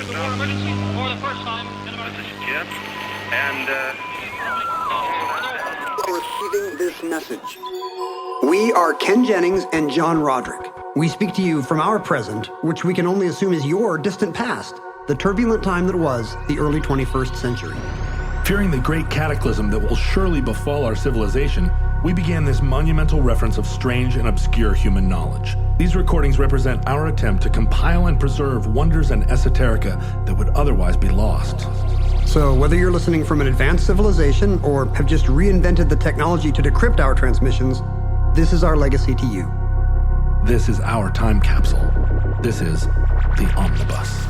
emergency for the first time in America. This is Jim, and Receiving this message. We are Ken Jennings and John Roderick. We speak to you from our present, which we can only assume is your distant past, the turbulent time that was the early 21st century. Fearing the great cataclysm that will surely befall our civilization, we began this monumental reference of strange and obscure human knowledge. These recordings represent our attempt to compile and preserve wonders and esoterica that would otherwise be lost. So whether you're listening from an advanced civilization or have just reinvented the technology to decrypt our transmissions, this is our legacy to you. This is our time capsule. This is the Omnibus.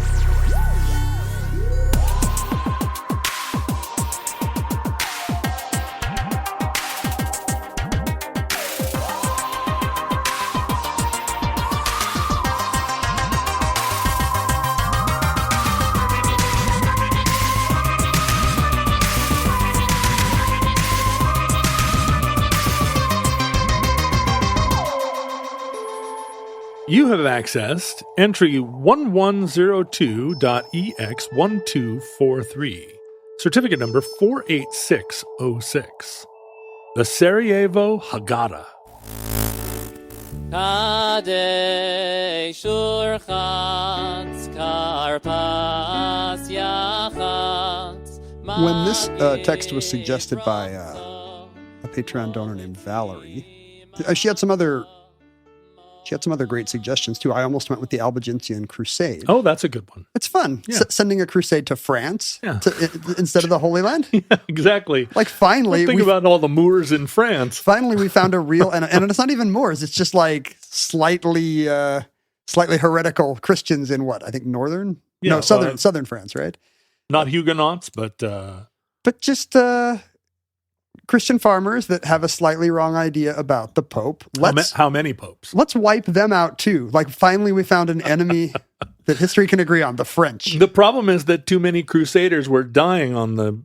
You have accessed entry 1102.EX1243, certificate number 48606, the Sarajevo Haggadah. When this text was suggested by a Patreon donor named Valerie, she had some other great suggestions too. I almost went with the Albigensian Crusade. Oh, that's a good one. It's fun. Yeah. Sending a crusade to France instead of the Holy Land. Yeah, exactly. Like finally, think about all the Moors in France. Finally, we found a real, and it's not even Moors. It's just like slightly heretical Christians in what I think southern France, right? Not Huguenots, but just Christian farmers that have a slightly wrong idea about the Pope. How many popes? Let's wipe them out too. Like finally we found an enemy that history can agree on, the French. The problem is that too many crusaders were dying on the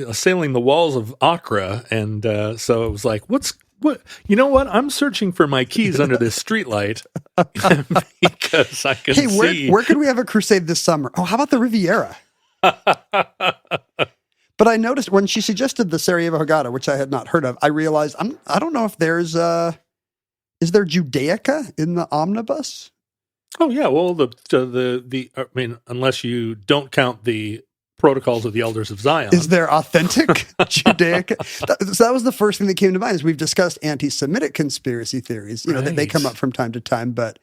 assailing the walls of Acre, and so it was like, what? You know what? I'm searching for my keys under this streetlight because I can see. Where could we have a crusade this summer? Oh, how about the Riviera? But I noticed when she suggested the Sarajevo Haggadah, which I had not heard of, I realized I don't know if is there Judaica in the omnibus? Oh yeah, well unless you don't count the protocols of the elders of Zion, is there authentic Judaica? So that was the first thing that came to mind. Is we've discussed anti-Semitic conspiracy theories, that they come up from time to time, but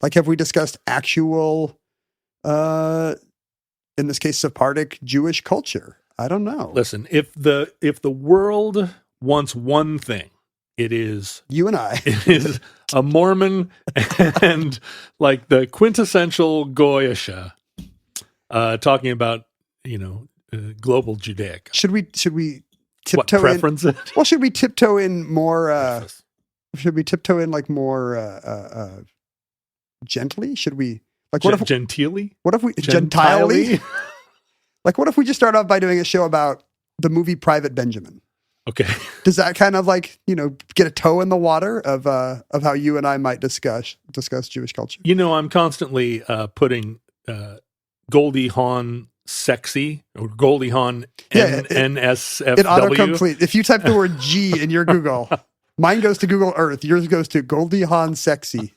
like have we discussed actual, in this case, Sephardic Jewish culture? I don't know. Listen, if the world wants one thing, it is you and I. It is a Mormon and like the quintessential Goyisha talking about global Judaic. Should we tiptoe what preference in? Well, should we tiptoe in more? Should we tiptoe in like more gently? Should we genteelly? What if we gentilely? Like, what if we just start off by doing a show about the movie Private Benjamin? Okay. Does that kind of like, get a toe in the water of how you and I might discuss Jewish culture? I'm constantly putting Goldie Hawn sexy or Goldie Hawn NSFW. It autocomplete. If you type the word G in your Google, mine goes to Google Earth. Yours goes to Goldie Hawn sexy.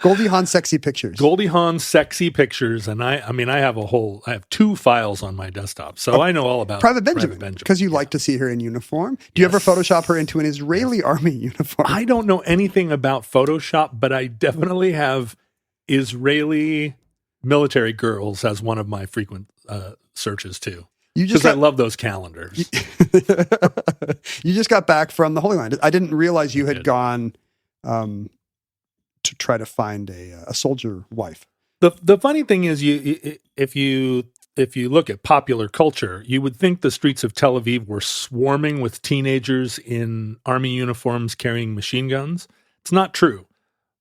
Goldie Hawn sexy pictures. Goldie Hawn sexy pictures, and I have 2 files on my desktop, so I know all about Private Benjamin because you like to see her in uniform. Do you ever Photoshop her into an Israeli army uniform? I don't know anything about Photoshop, but I definitely have Israeli military girls as one of my frequent searches too. Because I love those calendars. You just got back from the Holy Land. I didn't realize you had gone to try to find a soldier wife. The funny thing is, if you look at popular culture, you would think the streets of Tel Aviv were swarming with teenagers in army uniforms carrying machine guns. It's not true.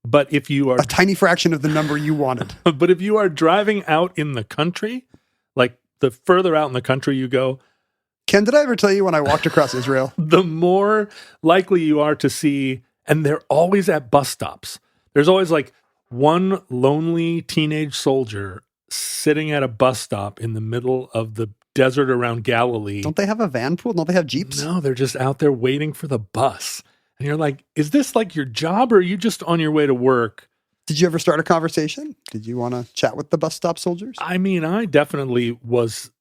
But if you are a tiny fraction of the number you wanted. But if you are driving out in the country, like the further out in the country you go. Ken, did I ever tell you when I walked across Israel? The more likely you are to see, and they're always at bus stops. There's always like one lonely teenage soldier sitting at a bus stop in the middle of the desert around Galilee. Don't they have a van pool? Don't they have Jeeps? No, they're just out there waiting for the bus. And you're like, is this like your job, or are you just on your way to work? Did you ever start a conversation? Did you want to chat with the bus stop soldiers? I mean, I definitely was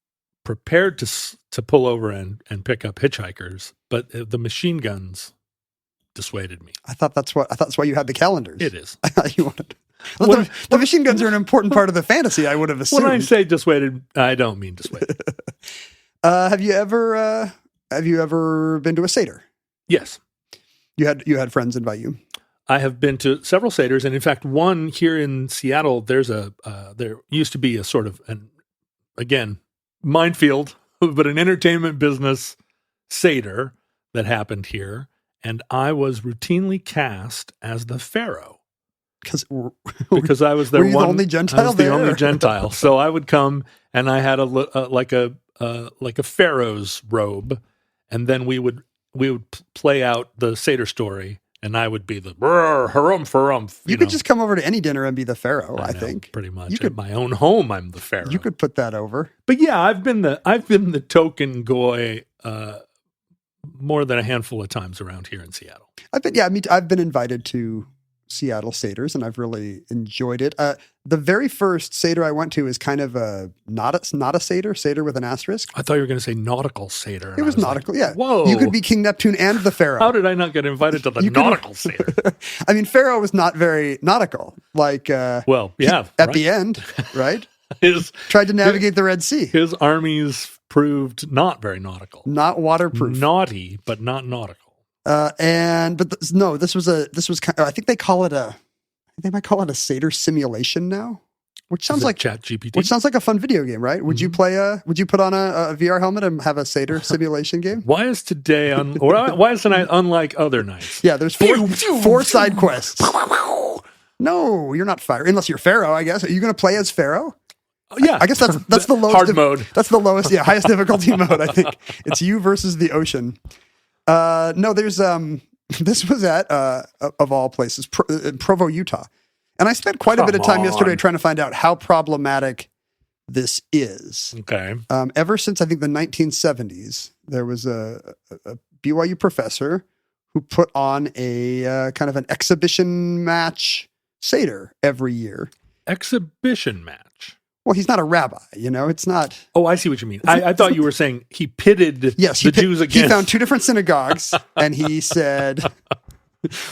prepared to pull over and pick up hitchhikers, but the machine guns dissuaded me. I thought that's why you had the calendars. It is. I thought you wanted. Well, the machine guns are an important part of the fantasy, I would have assumed. When I say dissuaded, I don't mean dissuaded. Have you ever been to a Seder? Yes. You had friends invite you. I have been to several Seders, and in fact, one here in Seattle. There used to be a sort of again minefield, but an entertainment business Seder that happened here, and I was routinely cast as the Pharaoh. Because I was the only Gentile. I was the only Gentile, so I would come and I had like a pharaoh's robe, and then we would play out the Seder story, and I would be the harumph. You could just come over to any dinner and be the Pharaoh. I think pretty much at my own home, I'm the Pharaoh. You could put that over. But yeah, I've been the token goy more than a handful of times around here in Seattle. I've been invited to Seattle Seders, and I've really enjoyed it. The very first Seder I went to is kind of not a Seder with an asterisk. I thought you were going to say nautical Seder. It was nautical, like, yeah. Whoa. You could be King Neptune and the Pharaoh. How did I not get invited to the nautical Seder? I mean, Pharaoh was not very nautical. Like, the end, right? Tried to navigate the Red Sea. His armies proved not very nautical. Not waterproof. Naughty, but not nautical. This was kind of, I think they might call it a Seder simulation now, which sounds like ChatGPT. Which sounds like a fun video game, right? Would you put on a VR helmet and have a Seder simulation game? Why is tonight unlike other nights? Yeah, there's four side quests. No, you're not fire unless you're Pharaoh, I guess. Are you going to play as Pharaoh? Yeah, I guess that's the lowest hard mode. That's the lowest, highest difficulty mode. I think it's you versus the ocean. No, there's this was at of all places, Provo, Utah, and I spent quite a bit of time yesterday trying to find out how problematic this is. Okay. Ever since I think the 1970s, there was a BYU professor who put on a kind of an exhibition match Seder every year. Exhibition match. Well, he's not a rabbi, it's not. Oh, I see what you mean. I thought you were saying he pitted the Jews against. He found two different synagogues and he said,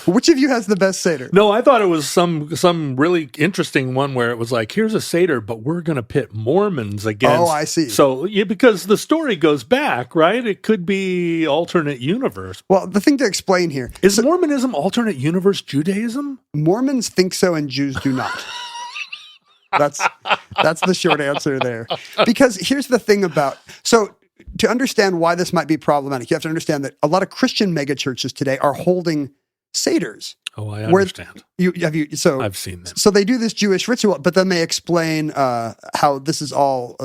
which of you has the best Seder? No, I thought it was some really interesting one where it was like, here's a Seder, but we're going to pit Mormons against. Oh, I see. So, yeah, because the story goes back, right? It could be alternate universe. Well, the thing to explain here. Is Mormonism alternate universe Judaism? Mormons think so and Jews do not. That's the short answer there. Because here's the thing so to understand why this might be problematic, you have to understand that a lot of Christian megachurches today are holding Seders. Oh, I understand. I've seen them. So they do this Jewish ritual, but then they explain how this is all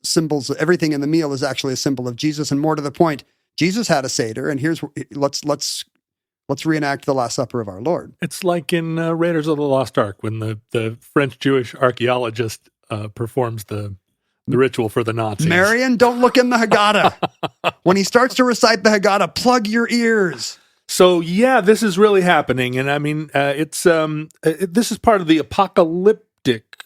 symbols. Everything in the meal is actually a symbol of Jesus, and more to the point, Jesus had a Seder, and let's reenact the Last Supper of our Lord. It's like in Raiders of the Lost Ark when the French Jewish archaeologist performs the ritual for the Nazis. Marion, don't look in the Haggadah. When he starts to recite the Haggadah, plug your ears. So yeah, this is really happening, and I mean, this is part of the apocalyptic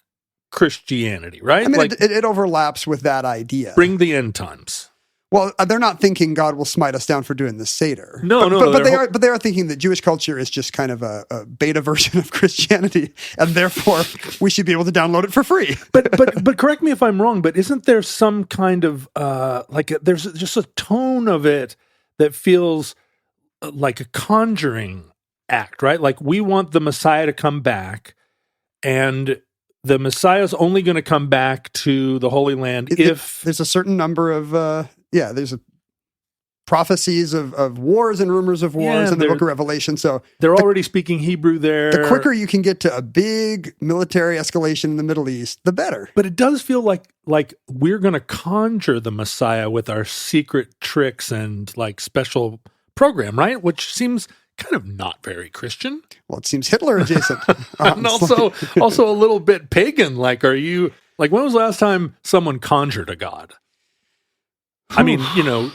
Christianity, right? I mean, it overlaps with that idea. Bring the end times. Well, they're not thinking God will smite us down for doing the Seder. But they are thinking that Jewish culture is just kind of a beta version of Christianity, and therefore we should be able to download it for free. But correct me if I'm wrong. But isn't there some kind of there's just a tone of it that feels like a conjuring act, right? Like we want the Messiah to come back, and the Messiah's only going to come back to the Holy Land if there's a certain number of there's prophecies of wars and rumors of wars in the book of Revelation. So they're already speaking Hebrew there. The quicker you can get to a big military escalation in the Middle East, the better. But it does feel like we're going to conjure the Messiah with our secret tricks and like special program, right? Which seems kind of not very Christian. Well, it seems Hitler adjacent. And also a little bit pagan. Like, are you Like, when was the last time someone conjured a god? I mean,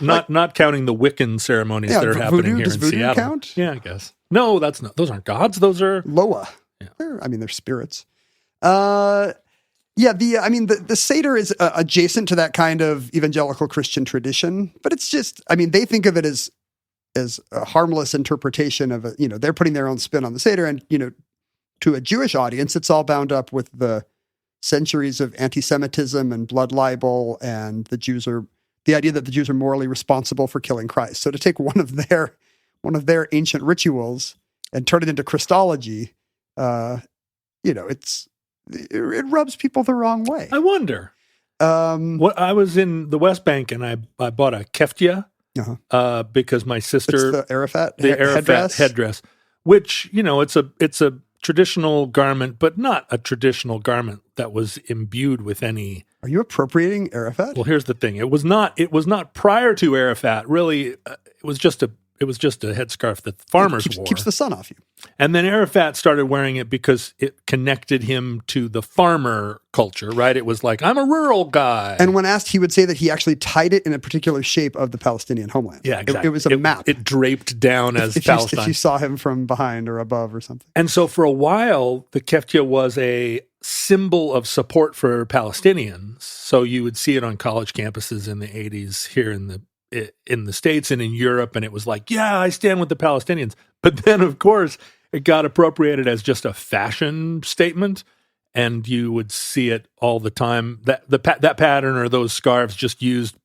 not counting the Wiccan ceremonies that are happening here in Seattle. Count? Yeah, I guess. No, those aren't gods. Those are Loa. Yeah. They're spirits. The Seder is adjacent to that kind of evangelical Christian tradition, but it's just, they think of it as a harmless interpretation of they're putting their own spin on the Seder, and to a Jewish audience, it's all bound up with the centuries of anti-Semitism and blood libel, and the idea that the Jews are morally responsible for killing Christ. So to take one of their ancient rituals and turn it into Christology, it rubs people the wrong way. I wonder. I was in the West Bank and I bought a keftia because my sister, it's the Arafat headdress, which it's a traditional garment, but not a traditional garment that was imbued with any. Are you appropriating Arafat? Well, here's the thing. It was not prior to Arafat. Really, it was just a headscarf that farmers wore. Keeps the sun off you. And then Arafat started wearing it because it connected him to the farmer culture, right? It was like, I'm a rural guy. And when asked, he would say that he actually tied it in a particular shape of the Palestinian homeland. Yeah, exactly. It was a map. It draped down as Palestine. If you saw him from behind or above or something. And so for a while, the keftia was a symbol of support for Palestinians. So you would see it on college campuses in the 80s here in the States and in Europe, and it was like, yeah, I stand with the Palestinians. But then, of course, it got appropriated as just a fashion statement, and you would see it all the time. That pattern or those scarves just used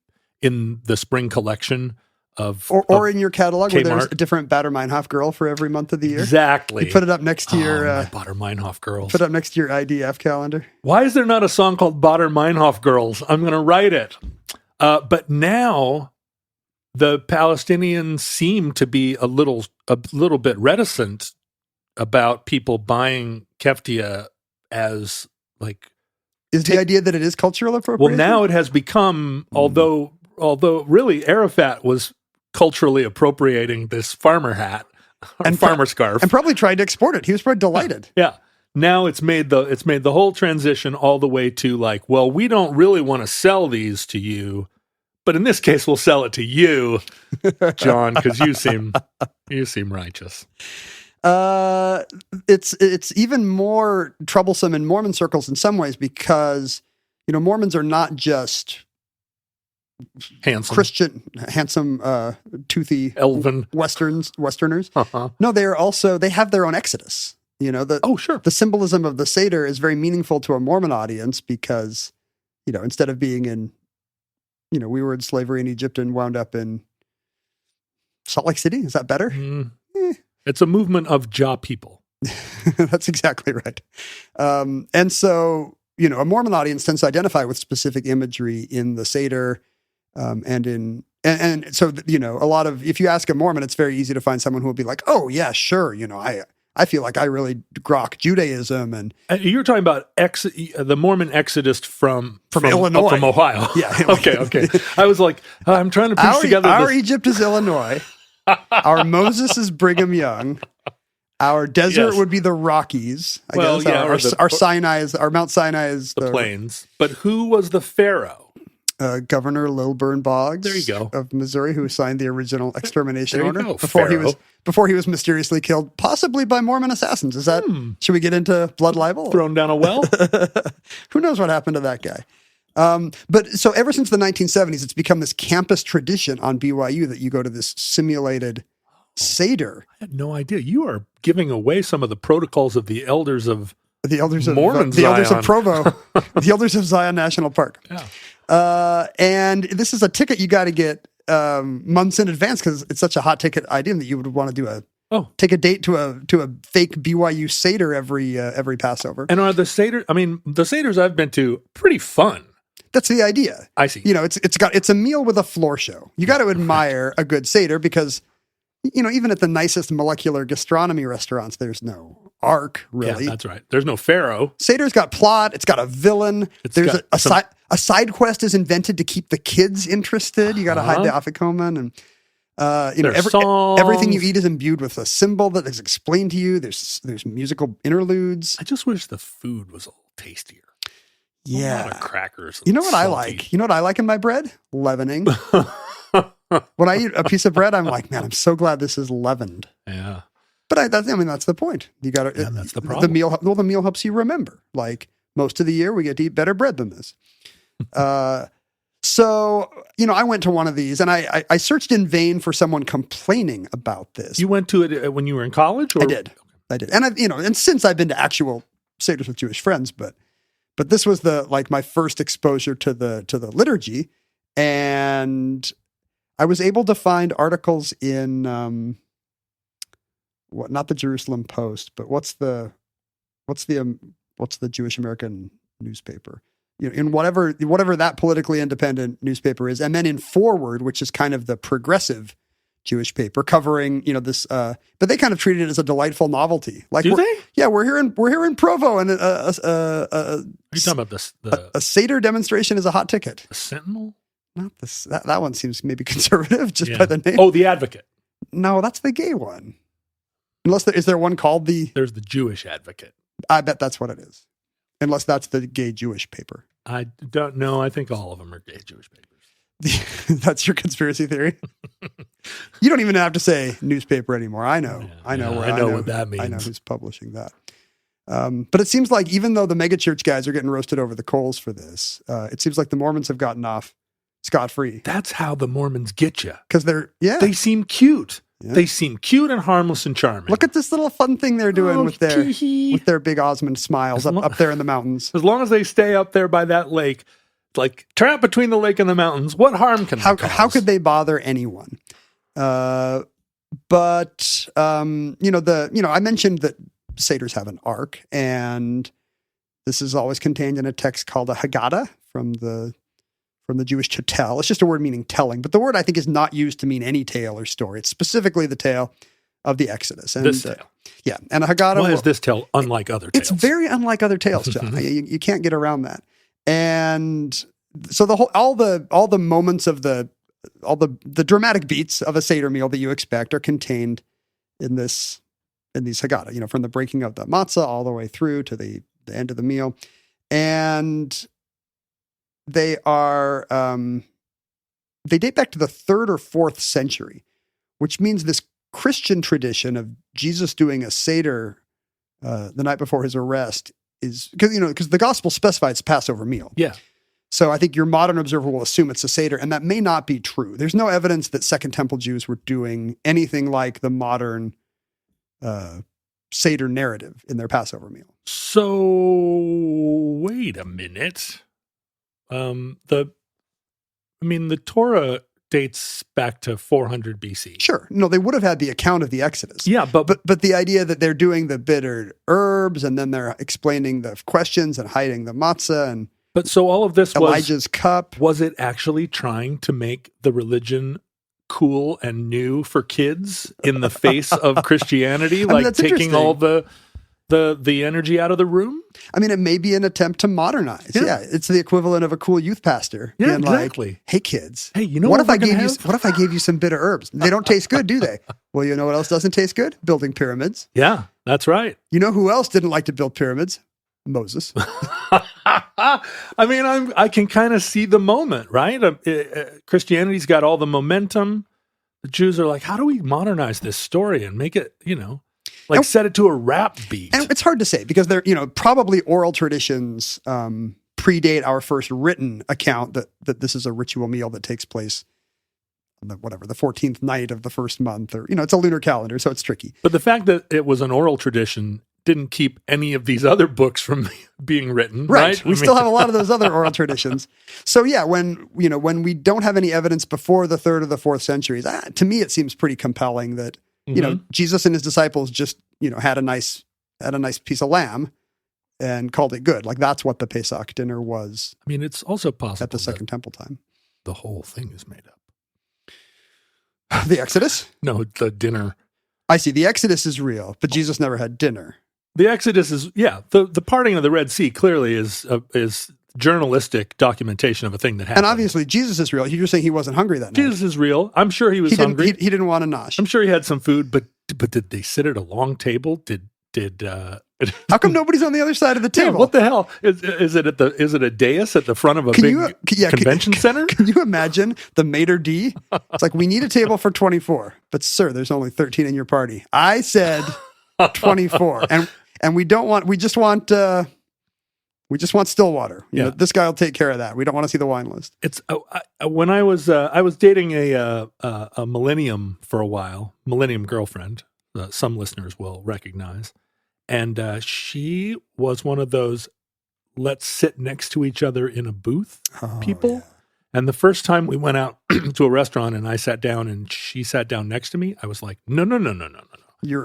in the spring collection or in your catalog Kmart, where there's a different Bader Meinhof girl for every month of the year. Exactly. You put it up next to your Bader Meinhof girls. Put it up next to your IDF calendar. Why is there not a song called Bader Meinhof Girls? I'm going to write it. But now the Palestinians seem to be a little bit reticent about people buying keftia as like. Is the idea that it is cultural appropriation? Well, now it has become, although really Arafat was culturally appropriating this farmer hat and farmer scarf, and probably tried to export it. He was probably delighted. Yeah. Now it's made the whole transition all the way to like, well, we don't really want to sell these to you, but in this case, we'll sell it to you, John, because you seem righteous. It's even more troublesome in Mormon circles in some ways because Mormons are not just handsome Christian, toothy, elven Westerners. No, they have their own exodus. Sure. The symbolism of the Seder is very meaningful to a Mormon audience because, instead of being in, we were in slavery in Egypt and wound up in Salt Lake City. Is that better? It's a movement of Ja people. That's exactly right. And so, a Mormon audience tends to identify with specific imagery in the Seder. And so, a lot of, if you ask a Mormon, it's very easy to find someone who will be like, oh yeah, sure. I feel like I really grok Judaism. And you're talking about the Mormon exodus from Illinois, from Ohio. Yeah. Okay. I was like, I'm trying to piece together. Our Egypt is Illinois. Our Moses is Brigham Young. Our desert would be the Rockies. I guess. Yeah, our Sinai is, our Mount Sinai is the plains. But who was the pharaoh? Governor Lilburn Boggs. There you go. Of Missouri, who signed the original extermination order before he was mysteriously killed, possibly by Mormon assassins. Is that? Should we get into blood libel? Thrown down a well? Who knows what happened to that guy? But so ever since the 1970s, it's become this campus tradition on BYU that you go to this simulated Seder. I had no idea. You are giving away some of the protocols of the elders of Mormon Zion. Elders of Provo, the elders of Zion National Park. Yeah. And this is a ticket you got to get months in advance because it's such a hot ticket item that you would want to do take a date to a fake BYU Seder every Passover. And are the Seder? I mean, the Seders I've been to pretty fun. That's the idea. I see. It's a meal with a floor show. You got to admire a good Seder because, even at the nicest molecular gastronomy restaurants, there's no arc, really. Yeah, that's right. There's no pharaoh. Seder's got plot. It's got a villain. There's a side quest is invented to keep the kids interested. You got to hide the afikoman and everything you eat is imbued with a symbol that is explained to you. There's musical interludes. I just wish the food was a little tastier. A lot Yeah. of crackers. You know what I salty. like? You know what I like in my bread? Leavening. When I eat a piece of bread, I'm like, man, I'm so glad this is leavened. Yeah. But that's the point. You got to. Yeah, that's the problem. The meal helps you remember. Like most of the year, we get to eat better bread than this. So I went to one of these, and I searched in vain for someone complaining about this. You went to it when you were in college? Or? I did, and and since I've been to actual seders with Jewish friends, but this was my first exposure to the liturgy, and I was able to find articles in not the Jerusalem Post, but what's the Jewish American newspaper? In whatever that politically independent newspaper is, and then in Forward, which is kind of the progressive Jewish paper covering this, but they kind of treated it as a delightful novelty. Like, do they? Yeah, we're here in Provo, and Are you talking about this? a Seder demonstration is a hot ticket. The Sentinel? Not this. That one seems maybe conservative just Yeah. by the name. Oh, the Advocate. No, that's the gay one. Unless is there one called the? There's the Jewish Advocate. I bet that's what it is. Unless that's the gay Jewish paper. I don't know. I think all of them are gay Jewish papers. That's your conspiracy theory. You don't even have to say newspaper anymore. I know. Yeah, I know what that means. I know who's publishing that. But it seems like even though the megachurch guys are getting roasted over the coals for this, it seems like the Mormons have gotten off scot-free. That's how the Mormons get you. Because They seem cute. Yeah. They seem cute and harmless and charming. Look at this little fun thing they're doing with their big Osmond smiles up there in the mountains. As long as they stay up there by that lake, it's like trapped between the lake and the mountains. What harm can they cause? How could they bother anyone? I mentioned that Seders have an ark, and this is always contained in a text called a Haggadah from the Jewish to tell. It's just a word meaning telling, but the word I think is not used to mean any tale or story. It's specifically the tale of the Exodus. And, this tale. Yeah. And a Haggadah. Why is this tale unlike other tales? It's very unlike other tales, John. You can't get around that. And so all the moments of all the dramatic beats of a Seder meal that you expect are contained in these Haggadah, from the breaking of the matzah all the way through to the end of the meal. And they are they date back to the 3rd or 4th century, which means this Christian tradition of Jesus doing a Seder the night before his arrest is because the gospel specifies it's a Passover meal. Yeah. So I think your modern observer will assume it's a Seder, and that may not be true. There's no evidence that Second Temple Jews were doing anything like the modern Seder narrative in their Passover meal. So wait a minute. The Torah dates back to 400 BC. Sure. No, they would have had the account of the Exodus. Yeah, but the idea that they're doing the bitter herbs and then they're explaining the questions and hiding the matzah but so all of this Elijah's cup. Was it actually trying to make the religion cool and new for kids in the face of Christianity, like taking all the energy out of the room? I mean, it may be an attempt to modernize. Yeah, it's the equivalent of a cool youth pastor. Yeah, being exactly. Like, hey kids, hey, you know what if I gave you some bitter herbs? They don't taste good, do they? Well, you know what else doesn't taste good? Building pyramids. Yeah, that's right. You know who else didn't like to build pyramids? Moses. I mean, I can kind of see the moment, right? Christianity's got all the momentum. The Jews are like, how do we modernize this story and make it, set it to a rap beat? And it's hard to say because they're, probably oral traditions predate our first written account that this is a ritual meal that takes place on the 14th night of the first month, or, it's a lunar calendar, so it's tricky. But the fact that it was an oral tradition didn't keep any of these other books from being written, right? We still have a lot of those other oral traditions. So yeah, when we don't have any evidence before the 3rd or the 4th centuries, to me it seems pretty compelling that Jesus and his disciples just had a nice piece of lamb and called it good. Like that's what the Pesach dinner was. I mean, it's also possible at the Second Temple time. The whole thing is made up. The Exodus? No, the dinner. I see. The Exodus is real, but Jesus never had dinner. The Exodus is, the parting of the Red Sea clearly is journalistic documentation of a thing that happened. And obviously Jesus is real. You're saying he wasn't hungry that night. Jesus is real. I'm sure he was hungry. He didn't want to nosh. I'm sure he had some food, but did they sit at a long table? Did How come nobody's on the other side of the Yeah, table? what the hell is it? Is it a dais at the front of a convention center? Can you imagine the maitre d'? It's like, we need a table for 24, but sir, there's only 13 in your party. I said 24, and we just want still water. You know, this guy will take care of that. We don't want to see the wine list. It's when I was dating a millennium for a while, millennium girlfriend. Some listeners will recognize. And she was one of those let's sit next to each other in a booth people. Yeah. And the first time we went out to a restaurant and I sat down and she sat down next to me, I was like, no.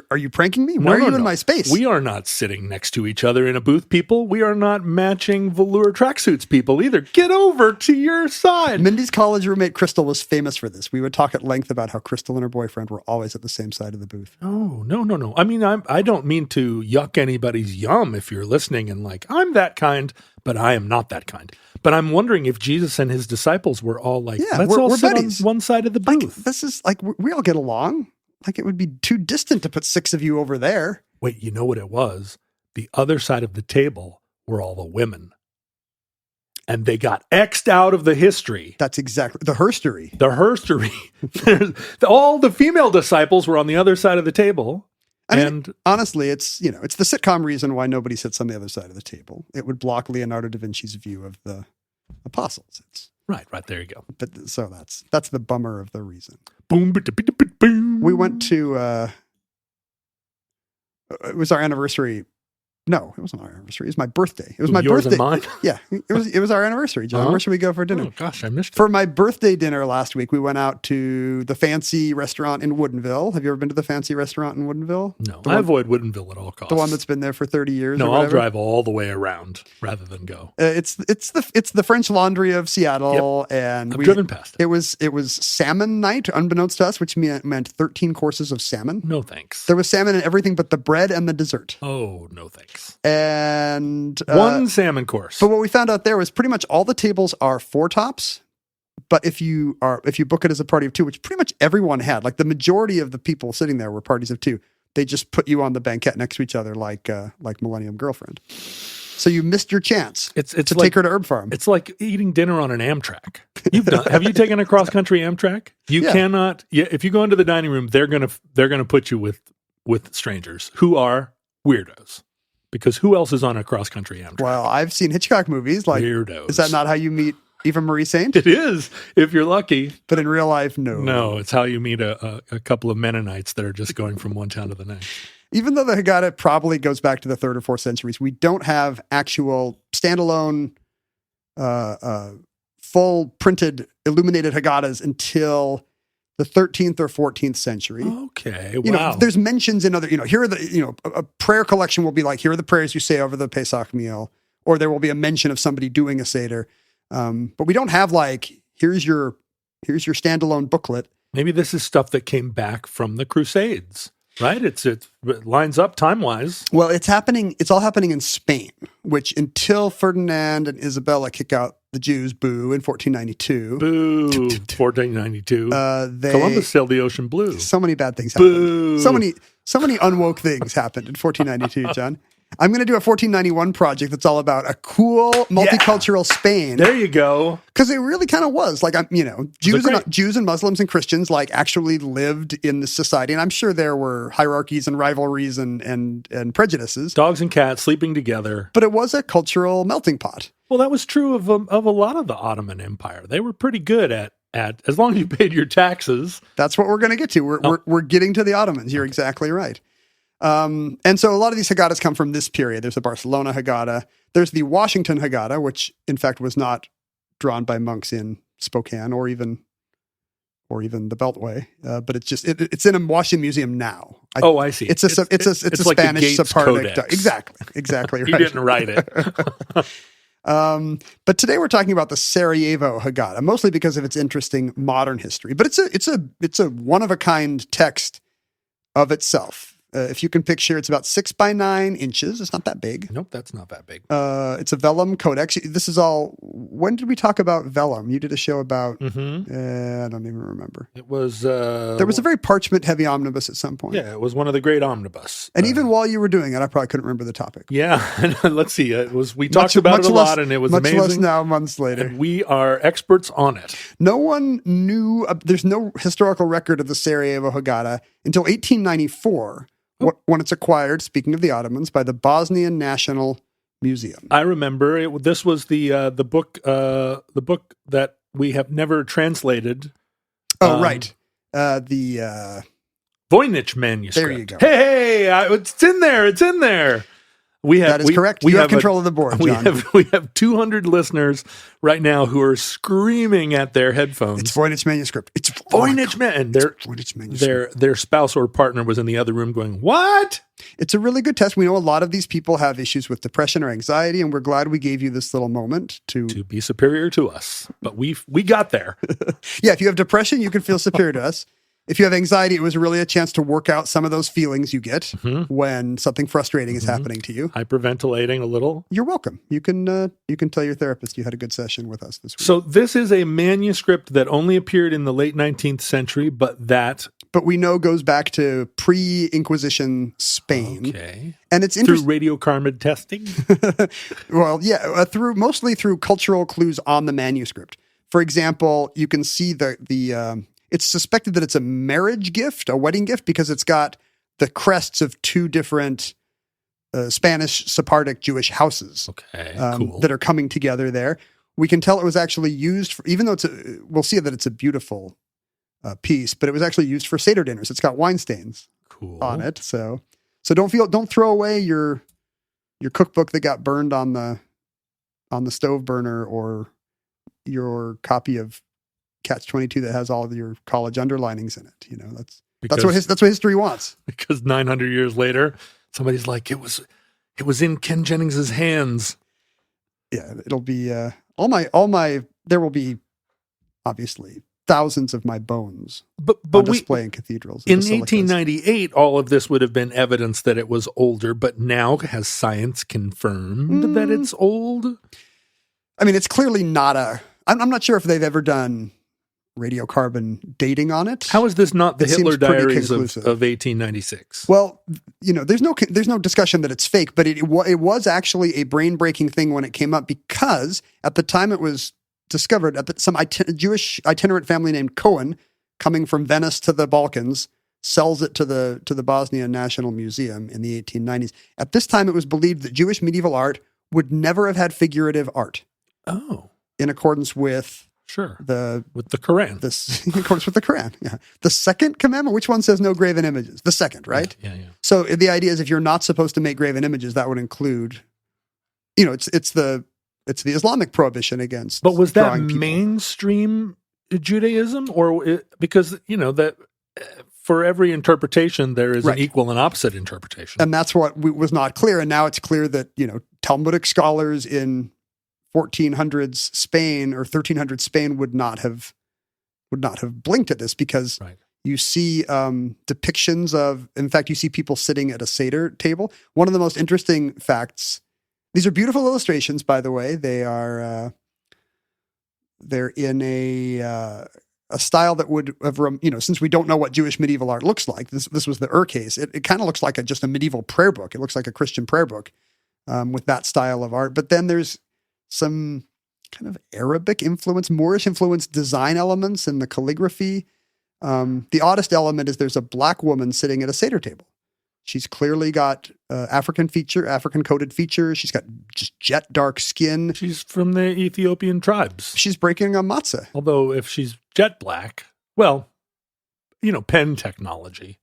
Are you pranking me? Why are you in my space? We are not sitting next to each other in a booth, people. We are not matching velour tracksuits, people, either. Get over to your side. Mindy's college roommate, Crystal, was famous for this. We would talk at length about how Crystal and her boyfriend were always at the same side of the booth. Oh, no. I mean, I don't mean to yuck anybody's yum if you're listening and like, I'm that kind, but I am not that kind. But I'm wondering if Jesus and his disciples were all like, let's all sit buddies on one side of the booth. Like, this is like, we all get along. Like, it would be too distant to put 6 of you over there. Wait, you know what it was? The other side of the table were all the women. And they got X'd out of the history. That's exactly the herstory. The herstory. All the female disciples were on the other side of the table. I mean, honestly, it's the sitcom reason why nobody sits on the other side of the table. It would block Leonardo da Vinci's view of the apostles. Right. There you go. But so that's the bummer of the reason. Boom. We went to it was our anniversary. No, it wasn't our anniversary. It was my birthday. It was my Yours birthday. And mine? Yeah, it was our anniversary, John. Uh-huh. Where should we go for dinner? Oh gosh, I missed it. For my birthday dinner last week, we went out to the fancy restaurant in Woodinville. Have you ever been to the fancy restaurant in Woodinville? No, I avoid Woodinville at all costs. The one that's been there for 30 years. No, I'll drive all the way around rather than go. It's the French Laundry of Seattle, and I've driven past it. It was salmon night, unbeknownst to us, which meant 13 courses of salmon. No thanks. There was salmon in everything but the bread and the dessert. Oh, no thanks. And one salmon course. But what we found out there was pretty much all the tables are 4 tops. But if you book it as a party of 2, which pretty much everyone had, like the majority of the people sitting there were parties of 2, they just put you on the banquette next to each other like Millennium Girlfriend. So you missed your chance to take her to Herb Farm. It's like eating dinner on an Amtrak. Have you taken a cross country Amtrak? You cannot. Yeah, if you go into the dining room, they're gonna put you with strangers who are weirdos. Because who else is on a cross-country Amtrak? Well, I've seen Hitchcock movies. Like, weirdos. Is that not how you meet Eva Marie Saint? It is, if you're lucky. But in real life, no. No, it's how you meet a couple of Mennonites that are just going from one town to the next. Even though the Haggadah probably goes back to the 3rd or 4th centuries, we don't have actual standalone, full printed, illuminated Haggadahs until the 13th or 14th century. Okay, wow. There's mentions in other, here are the, a prayer collection will be like, here are the prayers you say over the Pesach meal, or there will be a mention of somebody doing a Seder. But we don't have like, here's your standalone booklet. Maybe this is stuff that came back from the Crusades, right? It lines up time-wise. Well, it's all happening in Spain, which until Ferdinand and Isabella kick out the Jews, boo, in 1492. Boo, 1492. Columbus sailed the ocean blue. So many bad things happened. Boo. So many unwoke things happened in 1492, John. I'm going to do a 1491 project that's all about a cool multicultural Spain. There you go. Because it really kind of was like, Jews and Muslims and Christians like actually lived in this society, and I'm sure there were hierarchies and rivalries and prejudices. Dogs and cats sleeping together. But it was a cultural melting pot. Well, that was true of a lot of the Ottoman Empire. They were pretty good at as long as you paid your taxes. That's what we're going to get to. We're getting to the Ottomans. You're exactly right. And so a lot of these Haggadahs come from this period. There's the Barcelona Haggadah. There's the Washington Haggadah, which in fact was not drawn by monks in Spokane or even the Beltway. But it's just, it's in a Washington museum now. I see. It's a like Spanish Sephardic. Codex. Exactly. Right. You didn't write it. But today we're talking about the Sarajevo Haggadah, mostly because of its interesting modern history. But it's a one of a kind text of itself. if you can picture, it's about 6 by 9 inches. It's not that big. Nope, that's not that big. It's a vellum codex. This is all. When did we talk about vellum? You did a show about. I don't even remember. It was. There was a very parchment-heavy omnibus at some point. Yeah, it was one of the great omnibus. And even while you were doing it, I probably couldn't remember the topic. Yeah, let's see. We talked about it a lot, and it was amazing. Much less now, months later. And we are experts on it. No one knew. There's no historical record of the Sarajevo Haggadah until 1894. When it's acquired, speaking of the Ottomans, by the Bosnian National Museum. I remember it. This was the book that we have never translated. Oh, right. The Voynich manuscript. There you go. Hey, it's in there. It's in there. That is correct. You have control of the board, John. We have 200 listeners right now who are screaming at their headphones. It's Voynich manuscript. It's Voynich manuscript. Their spouse or partner was in the other room going, "What?" It's a really good test. We know a lot of these people have issues with depression or anxiety, and we're glad we gave you this little moment to be superior to us. But we got there. Yeah, if you have depression, you can feel superior to us. If you have anxiety, it was really a chance to work out some of those feelings you get when something frustrating is happening to you. Hyperventilating a little. You're welcome. You can tell your therapist you had a good session with us this week. So this is a manuscript that only appeared in the late 19th century, but we know goes back to pre-Inquisition Spain. Okay. And it's interesting. Through radiocarbon testing? Well, yeah, mostly through cultural clues on the manuscript. For example, you can see it's suspected that it's a marriage gift, a wedding gift, because it's got the crests of two different Spanish Sephardic Jewish houses cool. that are coming together there. We can tell it was actually used for, even though we'll see that it's a beautiful piece, but it was actually used for Seder dinners. It's got wine stains on it. So don't throw away your cookbook that got burned on the stove burner, or your copy of Catch-22 that has all of your college underlinings in it. You know, that's what history wants. Because 900 years later, somebody's like, it was in Ken Jennings's hands. Yeah, it'll be there will be obviously thousands of my bones but on display in cathedrals. In 1898, all of this would have been evidence that it was older, but now has science confirmed that it's old? I mean, it's clearly not I'm not sure if they've ever done radiocarbon dating on it. How is this not the Hitler Diaries of 1896? Well, there's no discussion that it's fake, but it was actually a brain-breaking thing when it came up, because at the time it was discovered, some Jewish itinerant family named Cohen, coming from Venice to the Balkans, sells it to the Bosnian National Museum in the 1890s. At this time, it was believed that Jewish medieval art would never have had figurative art. Oh. In accordance with with the Quran. In accordance with the Quran, yeah. The second commandment, which one says no graven images? The second, right? Yeah. So the idea is, if you're not supposed to make graven images, that would include, it's the Islamic prohibition against. But was that mainstream Judaism, or because that for every interpretation there is an equal and opposite interpretation, and that's what was not clear, and now it's clear that Talmudic scholars in 1400s Spain or 1300s Spain would not have blinked at this, because you see depictions of, in fact, you see people sitting at a Seder table. One of the most interesting facts, these are beautiful illustrations, by the way. They are, they're in a style that would have, since we don't know what Jewish medieval art looks like, this was the case. It kind of looks like just a medieval prayer book. It looks like a Christian prayer book with that style of art. But then there's some kind of Arabic influence, Moorish influence design elements in the calligraphy. The oddest element is there's a black woman sitting at a Seder table. She's clearly got African coded features. She's got just jet dark skin. She's from the Ethiopian tribes. She's breaking a matzah. Although if she's jet black, well, pen technology.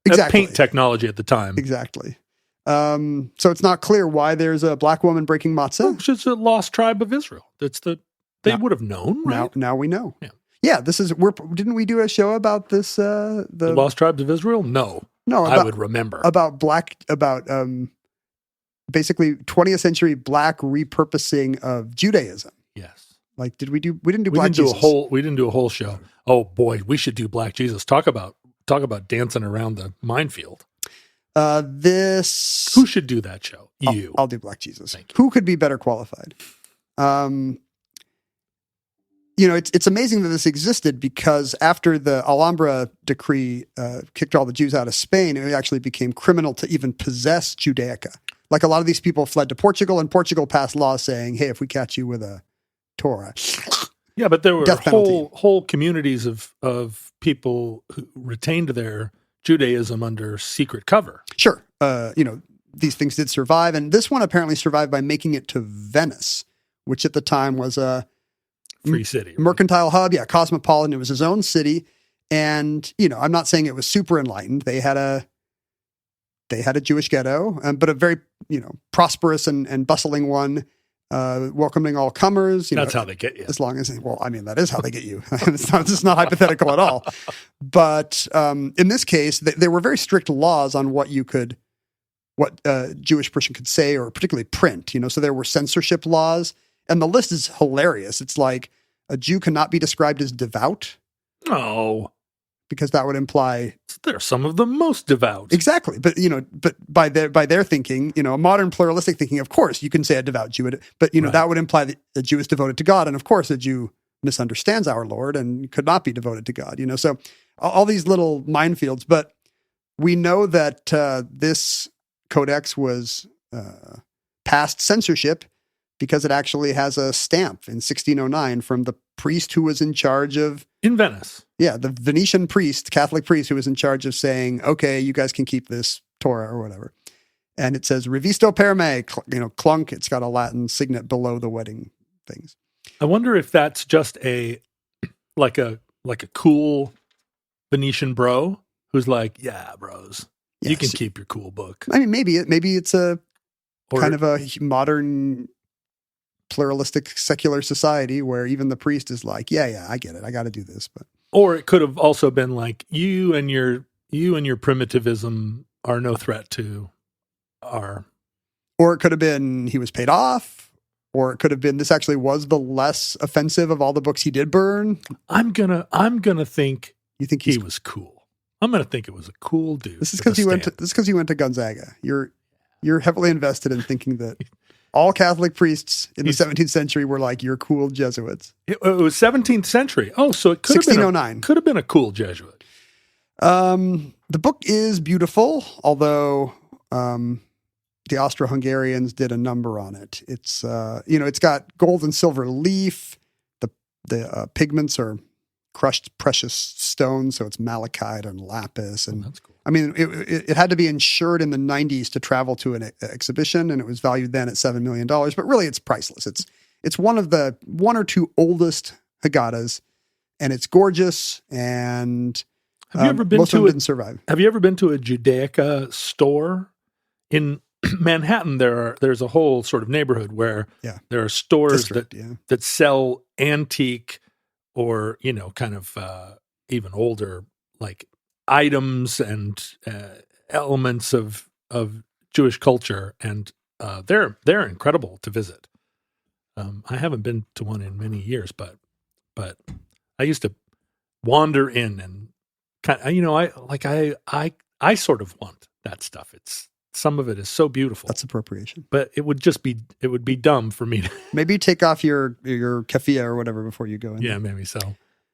Exactly. Paint technology at the time. Exactly. So it's not clear why there's a black woman breaking matzah. Well, it's a lost tribe of Israel. They would have known, right? Now we know. Yeah. Didn't we do a show about this? The lost tribes of Israel? No, I would remember about basically 20th century black repurposing of Judaism. Yes. Like, we didn't do Black Jesus. We didn't do a whole show. Oh boy, we should do Black Jesus. Talk about dancing around the minefield. Who should do that show? You. I'll do Black Jesus. Thank you. Who could be better qualified? It's amazing that this existed because after the Alhambra decree kicked all the Jews out of Spain, it actually became criminal to even possess Judaica. Like a lot of these people fled to Portugal, and Portugal passed laws saying, hey, if we catch you with a Torah. Yeah, but there were Death penalty. whole communities of people who retained their Judaism under secret cover. Sure. These things did survive. And this one apparently survived by making it to Venice, which at the time was a free city, right? Mercantile hub. Yeah. Cosmopolitan. It was his own city. And, I'm not saying it was super enlightened. They had a Jewish ghetto, but a very, prosperous and bustling one, welcoming all comers. That's how they get you. As long as, that is how they get you. It's not hypothetical at all. But in this case, there were very strict laws on what a Jewish person could say or particularly print. So there were censorship laws, and the list is hilarious. It's like a Jew cannot be described as devout. Oh. Because that would imply they're some of the most devout. Exactly. But, but by their thinking, a modern pluralistic thinking, of course, you can say a devout Jew, but, right. That would imply that a Jew is devoted to God. And of course, a Jew misunderstands our Lord and could not be devoted to God, So all these little minefields, but we know that this codex was past censorship because it actually has a stamp in 1609 from the priest who was in charge of... In Venice. Yeah, the Venetian priest, Catholic priest, who was in charge of saying, okay, you guys can keep this Torah or whatever. And it says, Revisto per me, clunk. It's got a Latin signet below the wedding things. I wonder if that's just like a cool Venetian bro who's like, yeah, bros, you can keep your cool book. Maybe it's kind of a modern pluralistic secular society where even the priest is like, yeah, I get it. I got to do this. But or it could have also been like you and your primitivism are no threat to our. Or it could have been he was paid off. Or it could have been this actually was the less offensive of all the books he did burn. I'm gonna think you think he was cool. I'm gonna think it was a cool dude. This is because you went to Gonzaga. You're heavily invested in thinking that. All Catholic priests in the 17th century were like, you're cool Jesuits. It was 17th century. Oh, so it could 1609. Could have been a cool Jesuit. The book is beautiful, although the Austro-Hungarians did a number on it. It's it's got gold and silver leaf. The pigments are crushed precious stones, so it's malachite and lapis. And that's cool. It had to be insured in the 90s to travel to an exhibition, and it was valued then at $7 million. But really, it's priceless. It's one of the one or two oldest Haggahdas, and it's gorgeous. And have you ever been most of them didn't survive. Have you ever been to a Judaica store in Manhattan? There's a whole sort of neighborhood where there are stores that sell antique or kind of even older like items and elements of Jewish culture, and they're incredible to visit. I haven't been to one in many years, but I used to wander in and kind of, I sort of want that stuff. Some of it is so beautiful. That's appropriation. But it would be dumb for me to maybe take off your keffiyeh or whatever before you go in. Yeah, maybe so.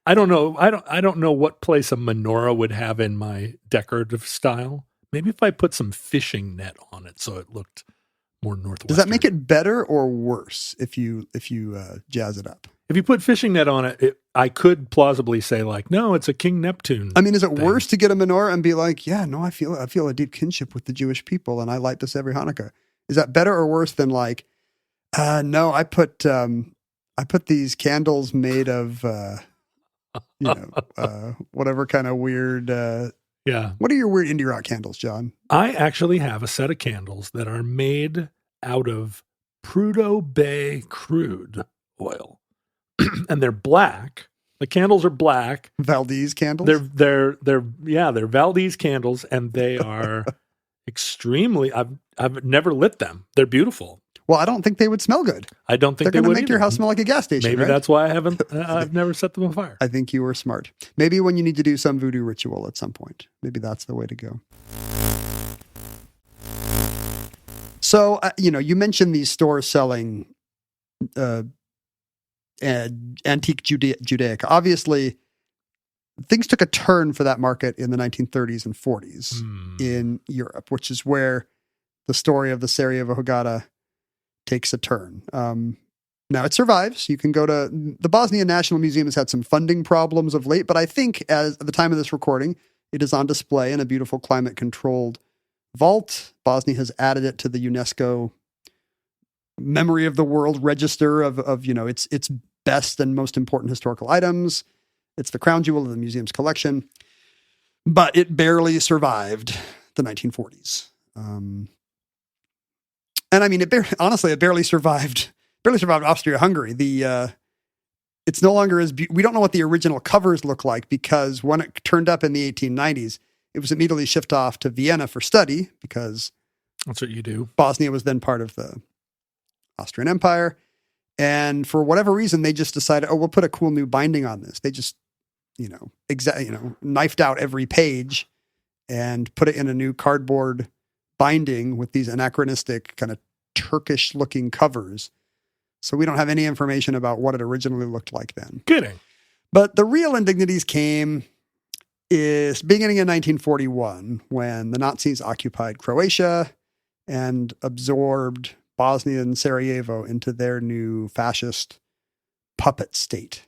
I don't know. I don't know what place a menorah would have in my decorative style. Maybe if I put some fishing net on it so it looked more northwestern. Does that make it better or worse if you jazz it up? If you put fishing net on it, I could plausibly say like, no, it's a King Neptune. Is it worse to get a menorah and be like, yeah, no, I feel a deep kinship with the Jewish people and I light this every Hanukkah? Is that better or worse than like, no, I put these candles made of, whatever kind of weird. Yeah. What are your weird indie rock candles, John? I actually have a set of candles that are made out of Prudhoe Bay crude oil. And they're black. The candles are black. Valdez candles? They're Valdez candles, and they are extremely. I've never lit them. They're beautiful. Well, I don't think they would smell good. I don't think they're they would make either. Your house smell like a gas station. Maybe right? that's why I haven't. I've never set them on fire. I think you were smart. Maybe when you need to do some voodoo ritual at some point. Maybe that's the way to go. So, you mentioned these stores selling antique Judaica. Obviously, things took a turn for that market in the 1930s and 40s in Europe, which is where the story of the Sarajevo Haggadah takes a turn. Now it survives. You can go to the Bosnian National Museum has had some funding problems of late, but I think at the time of this recording, it is on display in a beautiful climate-controlled vault. Bosnia has added it to the UNESCO Memory of the World Register of its best and most important historical items. It's the crown jewel of the museum's collection, but it barely survived the 1940s. And I mean, it barely survived Austria-Hungary. It's no longer we don't know what the original covers look like, because when it turned up in the 1890s, it was immediately shipped off to Vienna for study, because that's what you do. Bosnia was then part of the Austrian Empire. And for whatever reason, they just decided, we'll put a cool new binding on this. They just, knifed out every page and put it in a new cardboard binding with these anachronistic kind of Turkish looking covers. So we don't have any information about what it originally looked like then. Kidding. But the real indignities came is beginning in 1941, when the Nazis occupied Croatia and absorbed Bosnia and Sarajevo into their new fascist puppet state.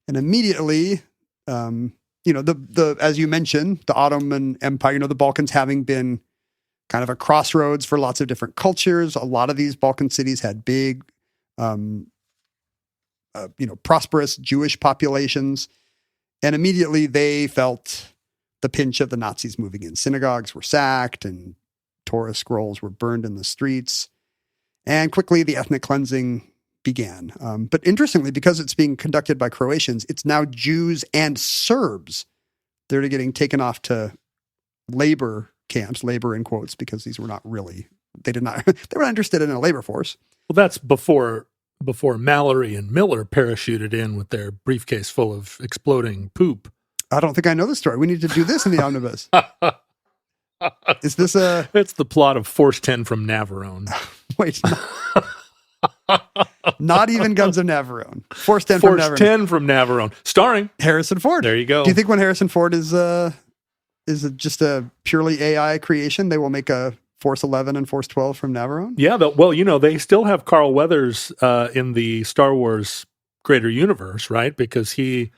And immediately, as you mentioned, the Ottoman Empire, the Balkans having been kind of a crossroads for lots of different cultures. A lot of these Balkan cities had big, prosperous Jewish populations. And immediately they felt the pinch of the Nazis moving in. Synagogues were sacked and Torah scrolls were burned in the streets. And quickly the ethnic cleansing began. But interestingly, because it's being conducted by Croatians, it's now Jews and Serbs. They're getting taken off to labor camps, labor in quotes, because these were not really, they were not interested in a labor force. Well, that's before Mallory and Miller parachuted in with their briefcase full of exploding poop. I don't think I know the story. We need to do this in the omnibus. Is this It's the plot of Force 10 from Navarone. Wait. Not even Guns of Navarone. Force 10 Force from Navarone. 10 from Navarone. Starring Harrison Ford. There you go. Do you think when Harrison Ford is just a purely AI creation, they will make a Force 11 and Force 12 from Navarone? Yeah, they still have Carl Weathers in the Star Wars greater universe, right? Because he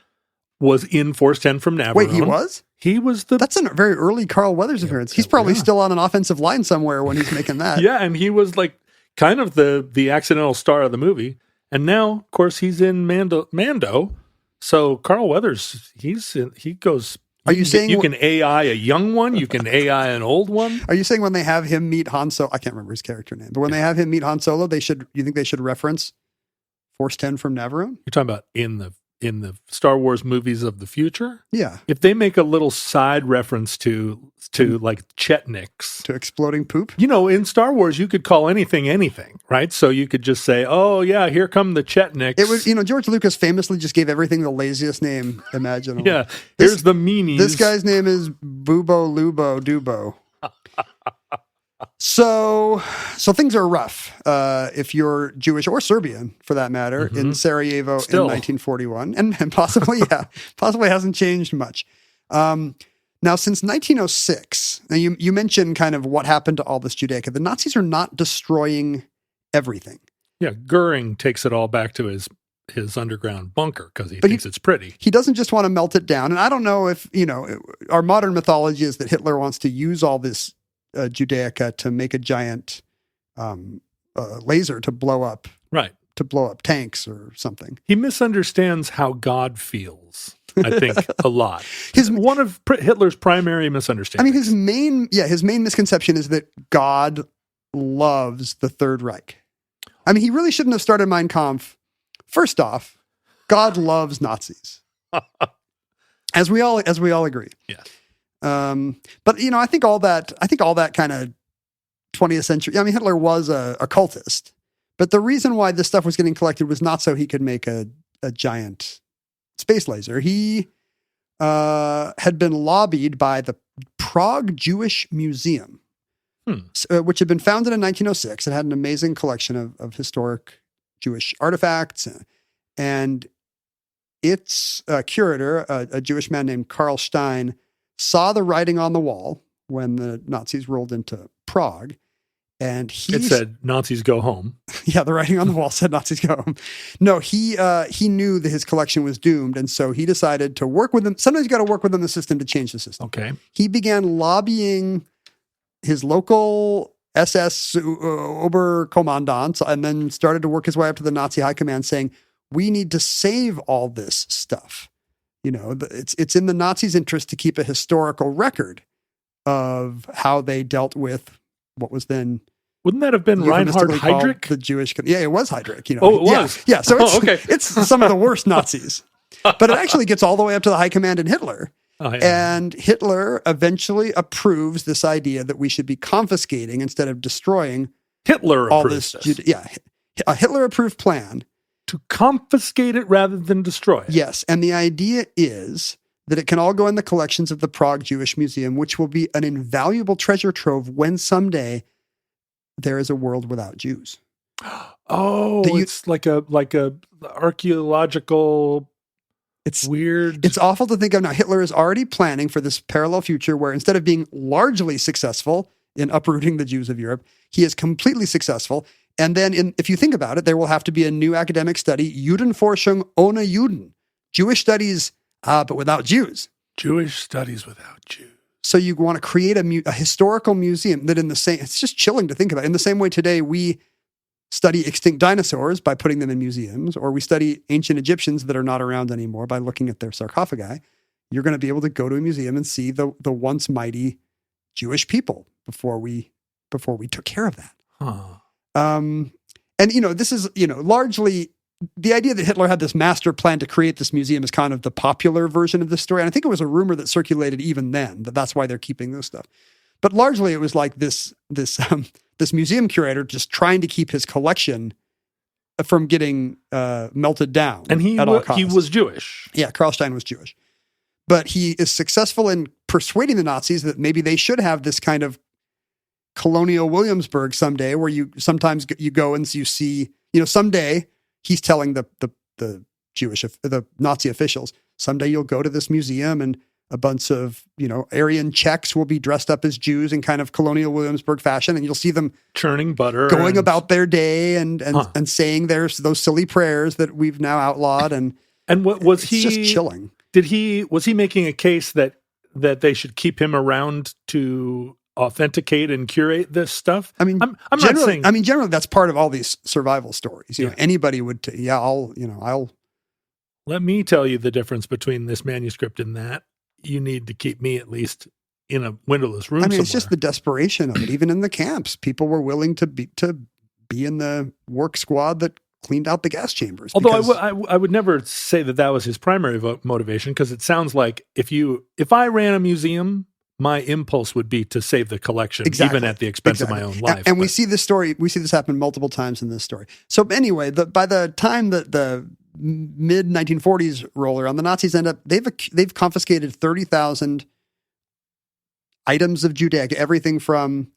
was in Force 10 from Navarone. Wait, he was? He was That's a very early Carl Weathers appearance. He's probably still on an offensive line somewhere when he's making that. Yeah, and he was like kind of the accidental star of the movie. And now, of course, he's in Mando. So Carl Weathers, he goes. Are you saying you can AI a young one? You can AI an old one? Are you saying when they have him meet Han Solo, I can't remember his character name, but when they have him meet Han Solo, you think they should reference Force 10 from Navarone? You're talking about in the Star Wars movies of the future? Yeah. If they make a little side reference to like Chetniks. To exploding poop? In Star Wars, you could call anything, right? So you could just say, oh, yeah, here come the Chetniks. It was, George Lucas famously just gave everything the laziest name imaginable. Yeah. Here's the meanies. This guy's name is Bubo Lubo Dubo. So things are rough if you're Jewish or Serbian, for that matter, in Sarajevo in 1941, and possibly hasn't changed much. Now, since 1906, now you mentioned kind of what happened to all this Judaica. The Nazis are not destroying everything. Yeah, Goering takes it all back to his underground bunker because he thinks it's pretty. He doesn't just want to melt it down. And I don't know if, our modern mythology is that Hitler wants to use all this Judaica to make a giant laser to blow up tanks or something. He misunderstands how God feels, I think, a lot. One of Hitler's primary misunderstandings. I mean, his main misconception is that God loves the Third Reich. I mean, he really shouldn't have started Mein Kampf. First off, God loves Nazis, as we all agree. Yes. But I think all that kind of 20th century. I mean, Hitler was a cultist, but the reason why this stuff was getting collected was not so he could make a giant space laser. He had been lobbied by the Prague Jewish Museum which had been founded in 1906. It had an amazing collection of historic Jewish artifacts. And its curator, a Jewish man named Karl Stein, saw the writing on the wall when the Nazis rolled into Prague. And it said, Nazis go home. Yeah, the writing on the wall said Nazis go home. No, he knew that his collection was doomed. And so he decided to work with them. Sometimes you got to work within the system to change the system. Okay. He began lobbying his local SS Oberkommandant and then started to work his way up to the Nazi high command saying, we need to save all this stuff. It's in the Nazis' interest to keep a historical record of how they dealt with what was then. Wouldn't that have been Reinhard Heydrich? The Jewish. Yeah, it was Heydrich. Oh, it was. Yeah. So it's, okay. It's some of the worst Nazis, but it actually gets all the way up to the high command in Hitler. Oh, yeah. And Hitler eventually approves this idea that we should be confiscating instead of destroying Hitler all approves this. A Hitler approved plan to confiscate it rather than destroy it. Yes, and the idea is that it can all go in the collections of the Prague Jewish Museum, which will be an invaluable treasure trove when someday there is a world without Jews. Oh, it's like a archaeological. It's weird. It's awful to think of now. Hitler is already planning for this parallel future where instead of being largely successful in uprooting the Jews of Europe, he is completely successful. And then if you think about it, there will have to be a new academic study, Judenforschung ohne Juden, Jewish studies, but without Jews. Jewish studies without Jews. So you want to create a historical museum that it's just chilling to think about. In the same way today, we study extinct dinosaurs by putting them in museums, or we study ancient Egyptians that are not around anymore by looking at their sarcophagi. You're going to be able to go to a museum and see the once mighty Jewish people before we took care of that. Huh. And this is, largely the idea that Hitler had this master plan to create this museum is kind of the popular version of this story. And I think it was a rumor that circulated even then that's why they're keeping this stuff. But largely it was like this museum curator just trying to keep his collection from getting melted down. And he was Jewish. Yeah, Karl Stein was Jewish. But he is successful in persuading the Nazis that maybe they should have this kind of colonial Williamsburg someday, where you sometimes you go and you see, someday he's telling the Nazi officials, someday you'll go to this museum and a bunch of, Aryan Czechs will be dressed up as Jews in kind of colonial Williamsburg fashion, and you'll see them churning butter, going about their day and saying there's those silly prayers that we've now outlawed. And what was he just chilling? Was he making a case that they should keep him around to authenticate and curate this stuff? I mean, I'm not saying. Generally, that's part of all these survival stories. Anybody would. I'll. Let me tell you the difference between this manuscript and that. You need to keep me at least in a windowless room. Somewhere. It's just the desperation of it. Even in the camps, people were willing to be in the work squad that cleaned out the gas chambers. Although I would never say that was his primary motivation, because it sounds like if I ran a museum, my impulse would be to save the collection, even at the expense of my own life. And we see this happen multiple times in this story. So anyway, by the time that the mid 1940s roll around, the Nazis they've confiscated 30,000 items of Judaic, everything from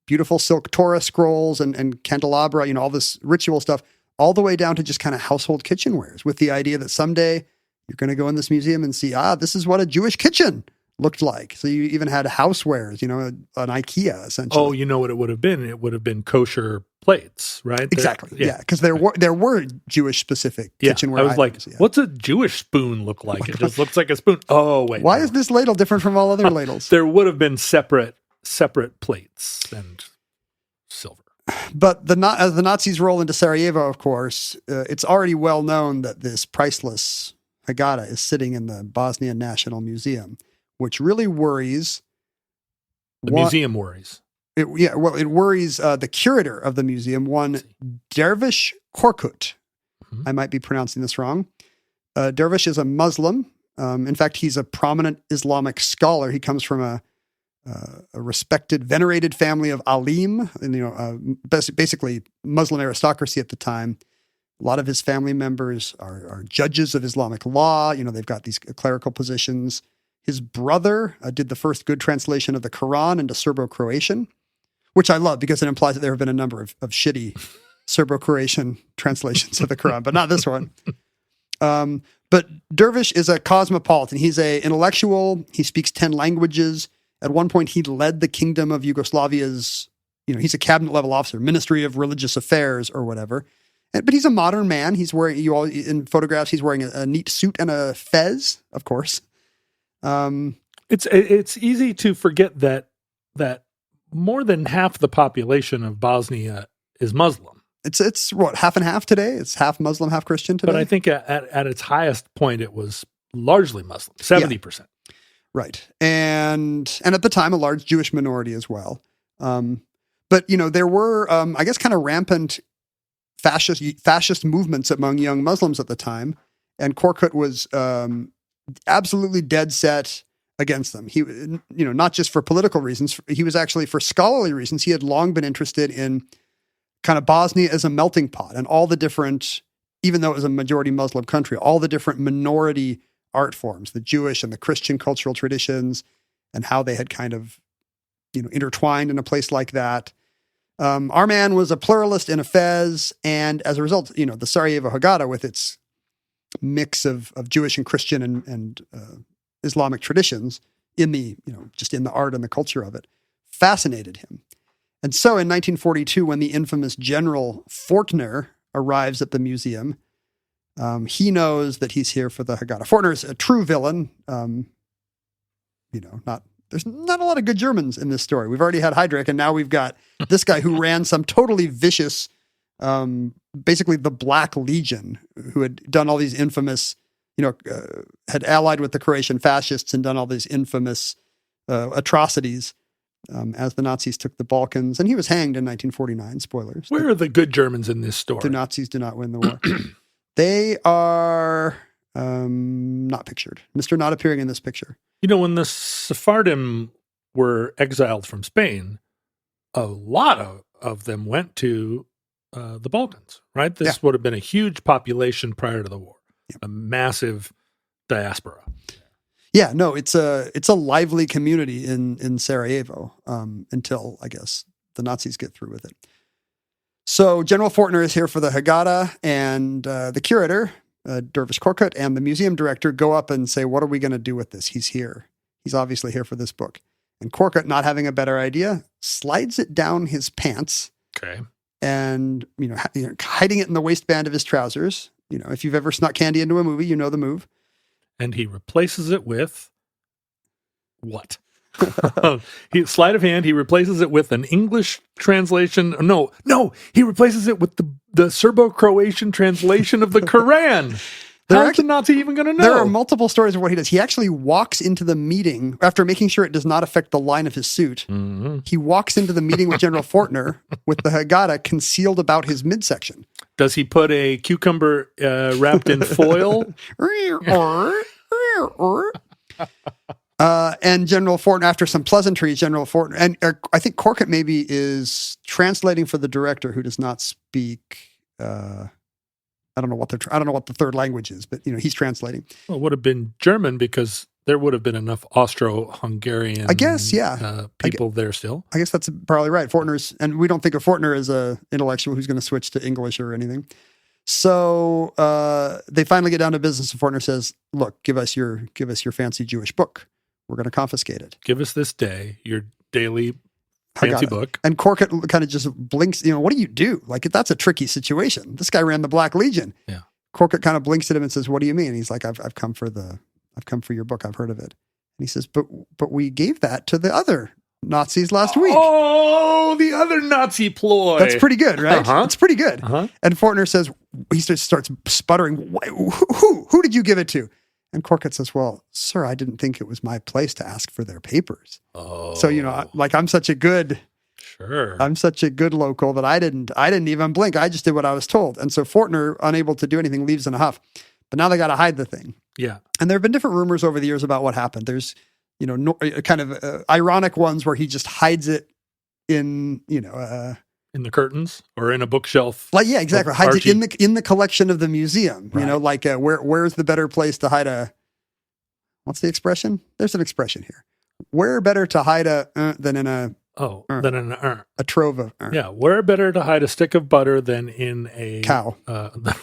beautiful silk Torah scrolls and candelabra, all this ritual stuff, all the way down to just kind of household kitchenwares, with the idea that someday you're going to go in this museum and see, this is what a Jewish kitchen looked like. So you even had housewares, an IKEA essentially. Oh, you know what it would have been? It would have been kosher plates, right? Exactly. Yeah, because there were Jewish specific kitchenware. I was items, like, what's a Jewish spoon look like? It just looks like a spoon. Oh, wait. Why is this ladle different from all other ladles? There would have been separate plates and silver. But as the Nazis roll into Sarajevo, of course, it's already well known that this priceless Haggadah is sitting in the Bosnian National Museum, which really worries. The museum worries. It worries the curator of the museum, one Dervish Korkut. Mm-hmm. I might be pronouncing this wrong. Dervish is a Muslim. In fact, he's a prominent Islamic scholar. He comes from a respected, venerated family of alim, and basically Muslim aristocracy at the time. A lot of his family members are judges of Islamic law. They've got these clerical positions. His brother did the first good translation of the Quran into Serbo-Croatian. which I love because it implies that there have been a number of shitty Serbo-Croatian translations of the Quran, but not this one. But Dervish is a cosmopolitan. He's an intellectual. He speaks 10 languages. At one point, he led the Kingdom of Yugoslavia's, he's a cabinet level officer, Ministry of Religious Affairs or whatever. But he's a modern man. He's wearing, in photographs, he's wearing a neat suit and a fez, of course. It's easy to forget that more than half the population of Bosnia is Muslim. It's what, half and half today? It's half Muslim, half Christian today? But I think at its highest point, it was largely Muslim, 70%. Yeah. Right. And at the time, a large Jewish minority as well. But, there were, I guess, kind of rampant fascist movements among young Muslims at the time. And Korkut was absolutely dead set against them. He, not just for political reasons, he was actually for scholarly reasons. He had long been interested in kind of Bosnia as a melting pot and all the different, even though it was a majority Muslim country, all the different minority art forms, the Jewish and the Christian cultural traditions, and how they had kind of, intertwined in a place like that. Our man was a pluralist in a fez, and as a result, the Sarajevo Haggadah, with its mix of Jewish and Christian and Islamic traditions in the, just in the art and the culture of it, fascinated him. And so in 1942, when the infamous General Fortner arrives at the museum, he knows that he's here for the Haggadah. Fortner is a true villain. There's not a lot of good Germans in this story. We've already had Heydrich, and now we've got this guy who ran some totally vicious, basically the Black Legion, who had done all these infamous, had allied with the Croatian fascists and done all these infamous atrocities as the Nazis took the Balkans. And he was hanged in 1949. Spoilers. Where are the good Germans in this story? The Nazis do not win the war. They are not pictured. Mr. Not appearing in this picture. When the Sephardim were exiled from Spain, a lot of them went to the Balkans, right? This would have been a huge population prior to the war, a massive diaspora. Yeah, no, it's a lively community in Sarajevo until, I guess, the Nazis get through with it. So General Fortner is here for the Haggadah, and the curator, Dervish Korkut, and the museum director go up and say, what are we going to do with this? He's here. He's obviously here for this book. And Korkut, not having a better idea, slides it down his pants. Okay. And, hiding it in the waistband of his trousers. If you've ever snuck candy into a movie, you know the move. And he replaces it with what? Sleight of hand, he replaces it with an English translation. No, he replaces it with the Serbo-Croatian translation of the Quran. How's the Nazi even going to know? There are multiple stories of what he does. He actually walks into the meeting after making sure it does not affect the line of his suit. Mm-hmm. He walks into the meeting with General Fortner with the Haggadah concealed about his midsection. Does he put a cucumber wrapped in foil? And General Fortner, after some pleasantries, General Fortner, and I think Korkut maybe is translating for the director who does not speak. I don't know what the third language is, but he's translating. Well, it would have been German because there would have been enough Austro-Hungarian. I guess, yeah, people there still. I guess that's probably right. And we don't think of Fortner as a intellectual who's going to switch to English or anything. So they finally get down to business, and Fortner says, "Look, give us your fancy Jewish book. We're going to confiscate it. Give us this day your daily fancy book." And Korkut kind of just blinks. What do you do? Like, that's a tricky situation. This guy ran the Black Legion. Yeah. Korkut kind of blinks at him and says, "What do you mean?" And he's like, "I've come for your book. I've heard of it." And he says, "But we gave that to the other Nazis last week." Oh, the other Nazi ploy. That's pretty good, right? Uh-huh. It's pretty good. Uh-huh. And Fortner says, he starts sputtering, who did you give it to? And Korkut says, "Well, sir, I didn't think it was my place to ask for their papers." Oh. So, I'm such a good local that I didn't even blink. I just did what I was told. And so Fortner, unable to do anything, leaves in a huff. But now they got to hide the thing. Yeah. And there have been different rumors over the years about what happened. There's, kind of ironic ones where he just hides it in, in the curtains or in a bookshelf. Like, yeah, exactly. Hides it in the collection of the museum. Right. Where's the better place to hide what's the expression? There's an expression here. Where better to hide than in a than an urn. A trove of urn. Yeah, where better to hide a stick of butter than in a Cow.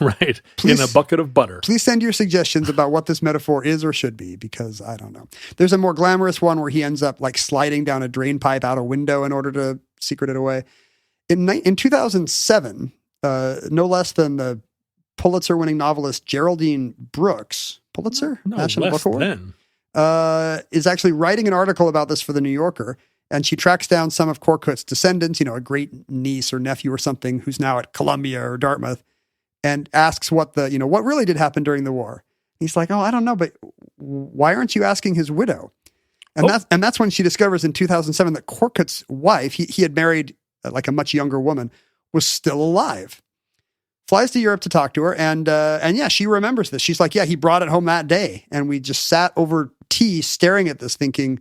Right, Please- in a bucket of butter. Please send your suggestions about what this metaphor is or should be, because I don't know. There's a more glamorous one where he ends up like sliding down a drain pipe out a window in order to secret it away. In 2007, no less than the Pulitzer-winning novelist Geraldine Brooks, Pulitzer? No National less Book Award? than. Is actually writing an article about this for the New Yorker, and she tracks down some of Korkut's descendants, a great niece or nephew or something who's now at Columbia or Dartmouth, and asks what really did happen during the war. He's like, oh, I don't know, but why aren't you asking his widow? And that's when she discovers in 2007 that Korkut's wife, he had married like a much younger woman, was still alive. Flies to Europe to talk to her, and yeah, she remembers this. She's like, yeah, he brought it home that day, and we just sat over tea staring at this thinking,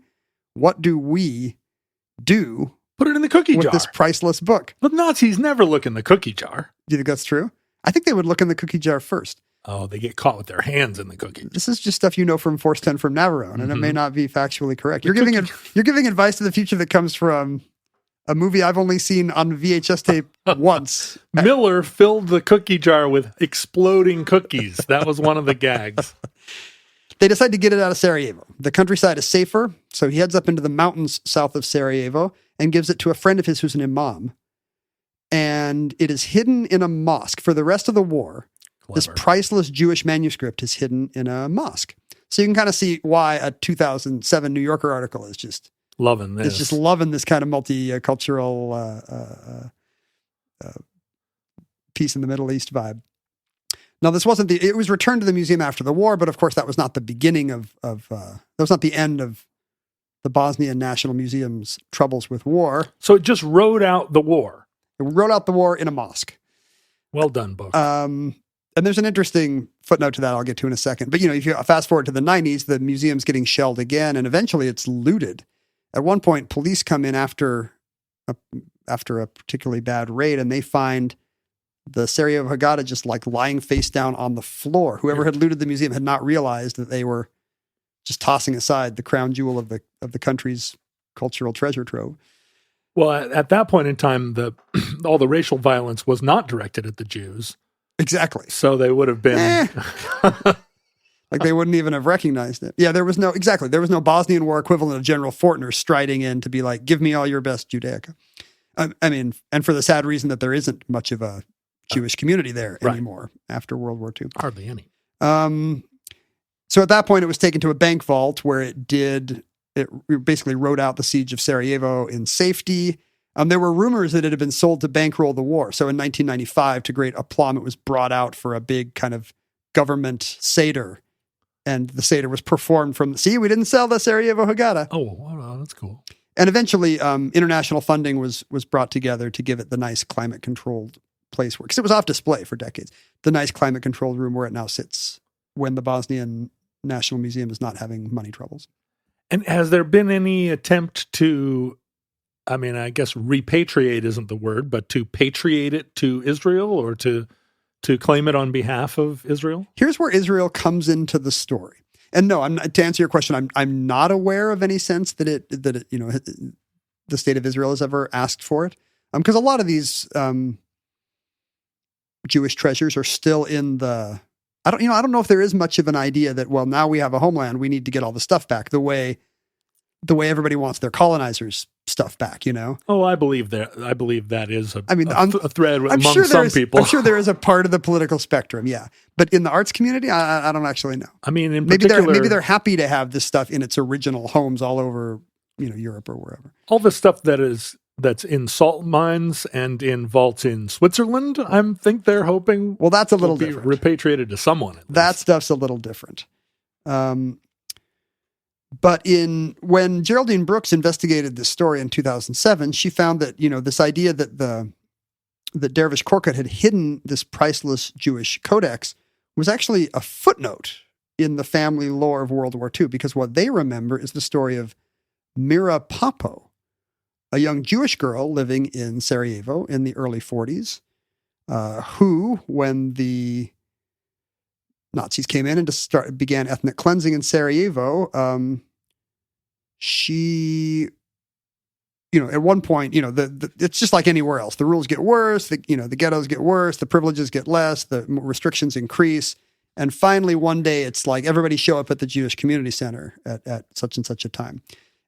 what do we do Put it in the cookie with jar. this priceless book? But Nazis never look in the cookie jar. Do you think that's true? I think they would look in the cookie jar first. Oh, they get caught with their hands in the cookie. This is just stuff from Force 10 from Navarone, and it may not be factually correct. You're giving advice to the future that comes from a movie I've only seen on VHS tape once. Miller filled the cookie jar with exploding cookies. That was one of the gags. They decide to get it out of Sarajevo. The countryside is safer, so he heads up into the mountains south of Sarajevo and gives it to a friend of his who's an imam. And it is hidden in a mosque. For the rest of the war, this priceless Jewish manuscript is hidden in a mosque. So you can kind of see why a 2007 New Yorker article is just loving this. It's just loving this kind of multicultural peace in the Middle East vibe. Now, it was returned to the museum after the war, but of course that was not the beginning that was not the end of the Bosnian National Museum's troubles with war. So it just rode out the war. It wrote out the war in a mosque. Well done, book. And there's an interesting footnote to that I'll get to in a second. But, if you fast forward to the 90s, the museum's getting shelled again, and eventually it's looted. At one point, police come in after a particularly bad raid, and they find the Sarajevo Haggadah just like lying face down on the floor. Whoever had looted the museum had not realized that they were just tossing aside the crown jewel of the country's cultural treasure trove. Well, at that point in time, all the racial violence was not directed at the Jews. Exactly. So they would have been... Like they wouldn't even have recognized it. Yeah, there was no Bosnian War equivalent of General Fortner striding in to be like, give me all your best Judaica. I mean, and for the sad reason that there isn't much of a Jewish community there anymore after World War II. Hardly any. So at that point, it was taken to a bank vault where it basically rode out the siege of Sarajevo in safety. There were rumors that it had been sold to bankroll the war. So in 1995, to great aplomb, it was brought out for a big kind of government Seder. And the Seder was performed we didn't sell the Sarajevo Haggadah. Oh, wow, that's cool. And eventually, international funding was brought together to give it the nice climate-controlled place where, because it was off display for decades, the nice climate-controlled room where it now sits when the Bosnian National Museum is not having money troubles. And has there been any attempt to, I guess repatriate isn't the word, but to patriate it to Israel or to claim it on behalf of Israel? Here's where Israel comes into the story. And no, to answer your question, I'm not aware of any sense that it the state of Israel has ever asked for it. Because a lot of these Jewish treasures are still in the I don't know if there is much of an idea that, well, now we have a homeland, we need to get all the stuff back the way everybody wants their colonizers' stuff back, Oh, I believe that is a thread I'm among sure some people. I'm sure there is a part of the political spectrum, yeah. But in the arts community, I don't actually know. In maybe particular, they're happy to have this stuff in its original homes all over, Europe or wherever. All the stuff that's in salt mines and in vaults in Switzerland, I think they're hoping. Well, that's a little be different. Repatriated to someone. That stuff's a little different. But when Geraldine Brooks investigated this story in 2007, she found that, this idea that that Dervish Korkut had hidden this priceless Jewish codex was actually a footnote in the family lore of World War II, because what they remember is the story of Mira Papo, a young Jewish girl living in Sarajevo in the early 40s, who, when the Nazis came in and began ethnic cleansing in Sarajevo, she at one point, it's just like anywhere else. The rules get worse. The ghettos get worse. The privileges get less. The restrictions increase. And finally, one day, it's like everybody show up at the Jewish community center at such and such a time.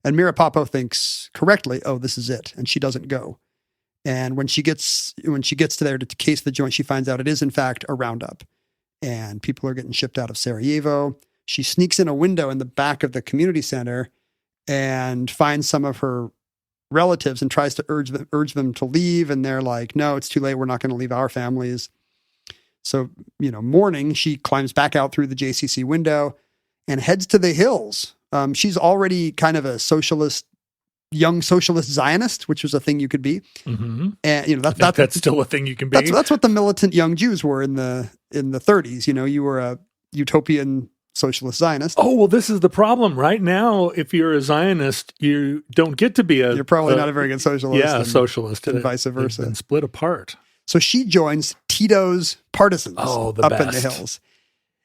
And Mira Papo thinks correctly, oh, this is it. And she doesn't go. And when she gets to there to case the joint, she finds out it is, in fact, a roundup. And people are getting shipped out of Sarajevo. She sneaks in a window in the back of the community center and finds some of her relatives and tries to urge them to leave. And they're like, no, it's too late. We're not going to leave our families. So, mourning, she climbs back out through the JCC window and heads to the hills. She's already kind of a young socialist Zionist, which was a thing you could be. Mm-hmm. And, that's still a thing you can be. That's what the militant young Jews were in the 30s. You were a utopian socialist Zionist. Oh, well, this is the problem. Right now, if you're a Zionist, you don't get to be You're probably not a very good socialist. Yeah, socialist. And vice versa. And split apart. So she joins Tito's partisans up in the hills.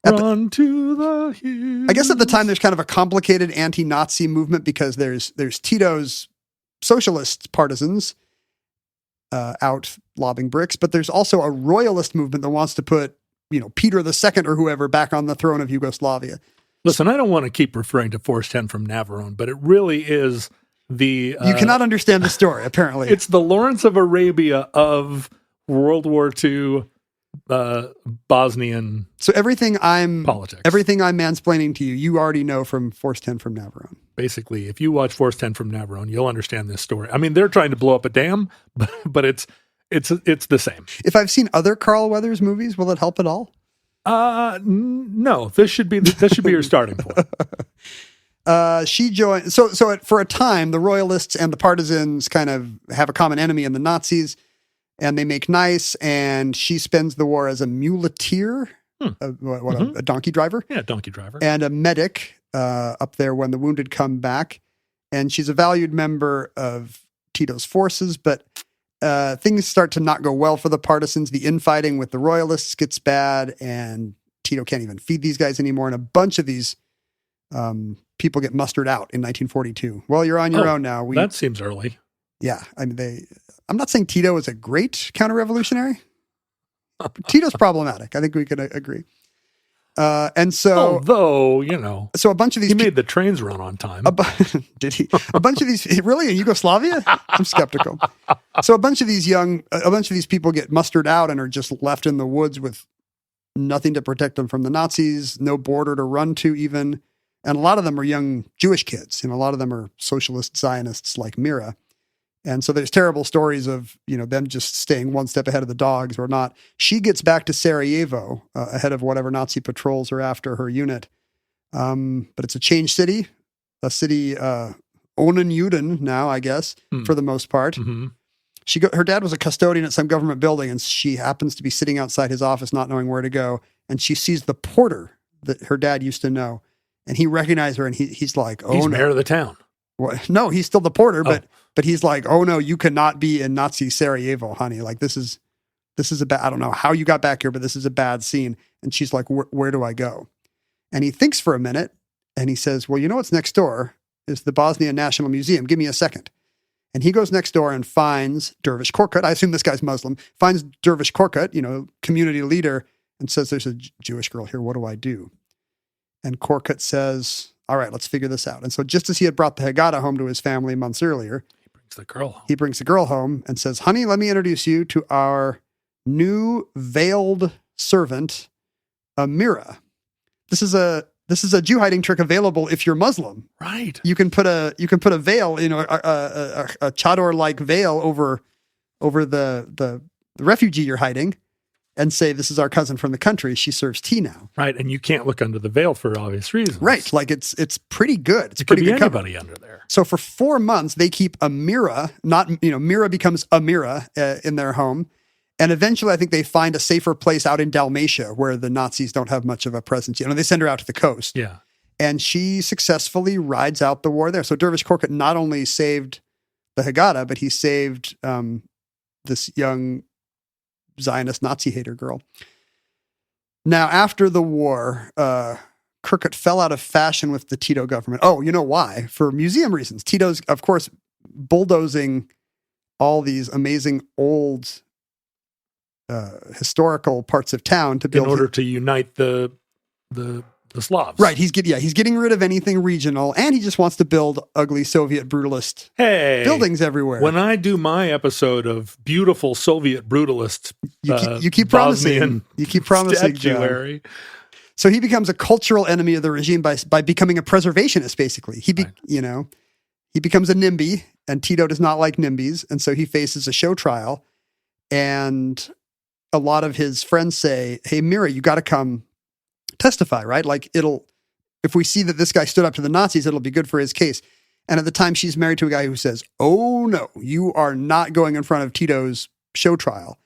Run to the hills. I guess at the time there's kind of a complicated anti-Nazi movement because there's Tito's socialist partisans out lobbing bricks, but there's also a royalist movement that wants to put Peter II or whoever back on the throne of Yugoslavia. Listen, I don't want to keep referring to Force 10 from Navarone, but it really is the... you cannot understand the story, apparently. It's the Lawrence of Arabia of World War II Bosnian So everything I'm politics. Everything I'm mansplaining to you, you already know from Force 10 from Navarone. Basically, if you watch Force 10 from Navarone, you'll understand this story. I mean, they're trying to blow up a dam, but it's the same. If I've seen other Carl Weathers movies, will it help at all? No. This should be your starting point. She joined. So for a time, the royalists and the partisans kind of have a common enemy in the Nazis, and they make nice. And she spends the war as a muleteer, a donkey driver. Yeah, donkey driver, and a medic up there when the wounded come back. And she's a valued member of Tito's forces, but things start to not go well for the partisans. The infighting with the royalists gets bad, and Tito can't even feed these guys anymore. And a bunch of these people get mustered out in 1942. Well, you're on your own now. That seems early. Yeah, I mean, I'm not saying Tito is a great counter-revolutionary. Tito's problematic. I think we can agree. And so, although so a bunch of these he made the trains run on time. Did he? A bunch of these really in Yugoslavia? I'm skeptical. So a bunch of these people get mustered out and are just left in the woods with nothing to protect them from the Nazis, no border to run to even, and a lot of them are young Jewish kids, and a lot of them are socialist Zionists like Mira. And so there's terrible stories of, them just staying one step ahead of the dogs or not. She gets back to Sarajevo ahead of whatever Nazi patrols are after her unit. But it's a changed city, ohnen Juden now, I guess, for the most part. Mm-hmm. Her dad was a custodian at some government building, and she happens to be sitting outside his office not knowing where to go. And she sees the porter that her dad used to know. And he recognized her, and he's like, oh, he's no. mayor of the town. Well, no, he's still the porter, but he's like, oh no, you cannot be in Nazi Sarajevo, honey. Like this is a bad, I don't know how you got back here, but this is a bad scene. And she's like, where do I go? And he thinks for a minute and he says, well, what's next door is the Bosnian National Museum. Give me a second. And he goes next door and finds Dervish Korkut. I assume this guy's Muslim. Finds Dervish Korkut, community leader, and says, there's a Jewish girl here. What do I do? And Korkut says, all right, let's figure this out. And so just as he had brought the Haggadah home to his family months earlier, he brings the girl home and says, honey, let me introduce you to our new veiled servant, Amira. This is a Jew hiding trick available if you're Muslim. Right. You can put a veil, a chador-like veil over the refugee you're hiding, and say, this is our cousin from the country. She serves tea now. Right. And you can't look under the veil for obvious reasons. Right. Like it's pretty good. It's it pretty could be good anybody cover. under there. So for 4 months, they keep Amira, Mira becomes Amira in their home. And eventually I think they find a safer place out in Dalmatia where the Nazis don't have much of a presence. They send her out to the coast. Yeah. And she successfully rides out the war there. So Dervish Korkut not only saved the Haggadah, but he saved this young Zionist Nazi hater girl. Now, after the war, Korkut fell out of fashion with the Tito government. Oh, you know why? For museum reasons. Tito's, of course, bulldozing all these amazing old historical parts of town to build in order to unite the Slavs. Right. He's getting rid of anything regional, and he just wants to build ugly Soviet brutalist buildings everywhere. When I do my episode of beautiful Soviet brutalist, you keep promising. Bosnian You keep promising. statuary. So he becomes a cultural enemy of the regime by becoming a preservationist. Basically, he becomes a NIMBY, and Tito does not like NIMBYs, and so he faces a show trial. And a lot of his friends say, "Hey, Mira, you got to come testify, right? Like if we see that this guy stood up to the Nazis, it'll be good for his case." And at the time, she's married to a guy who says, "Oh no, you are not going in front of Tito's show trial."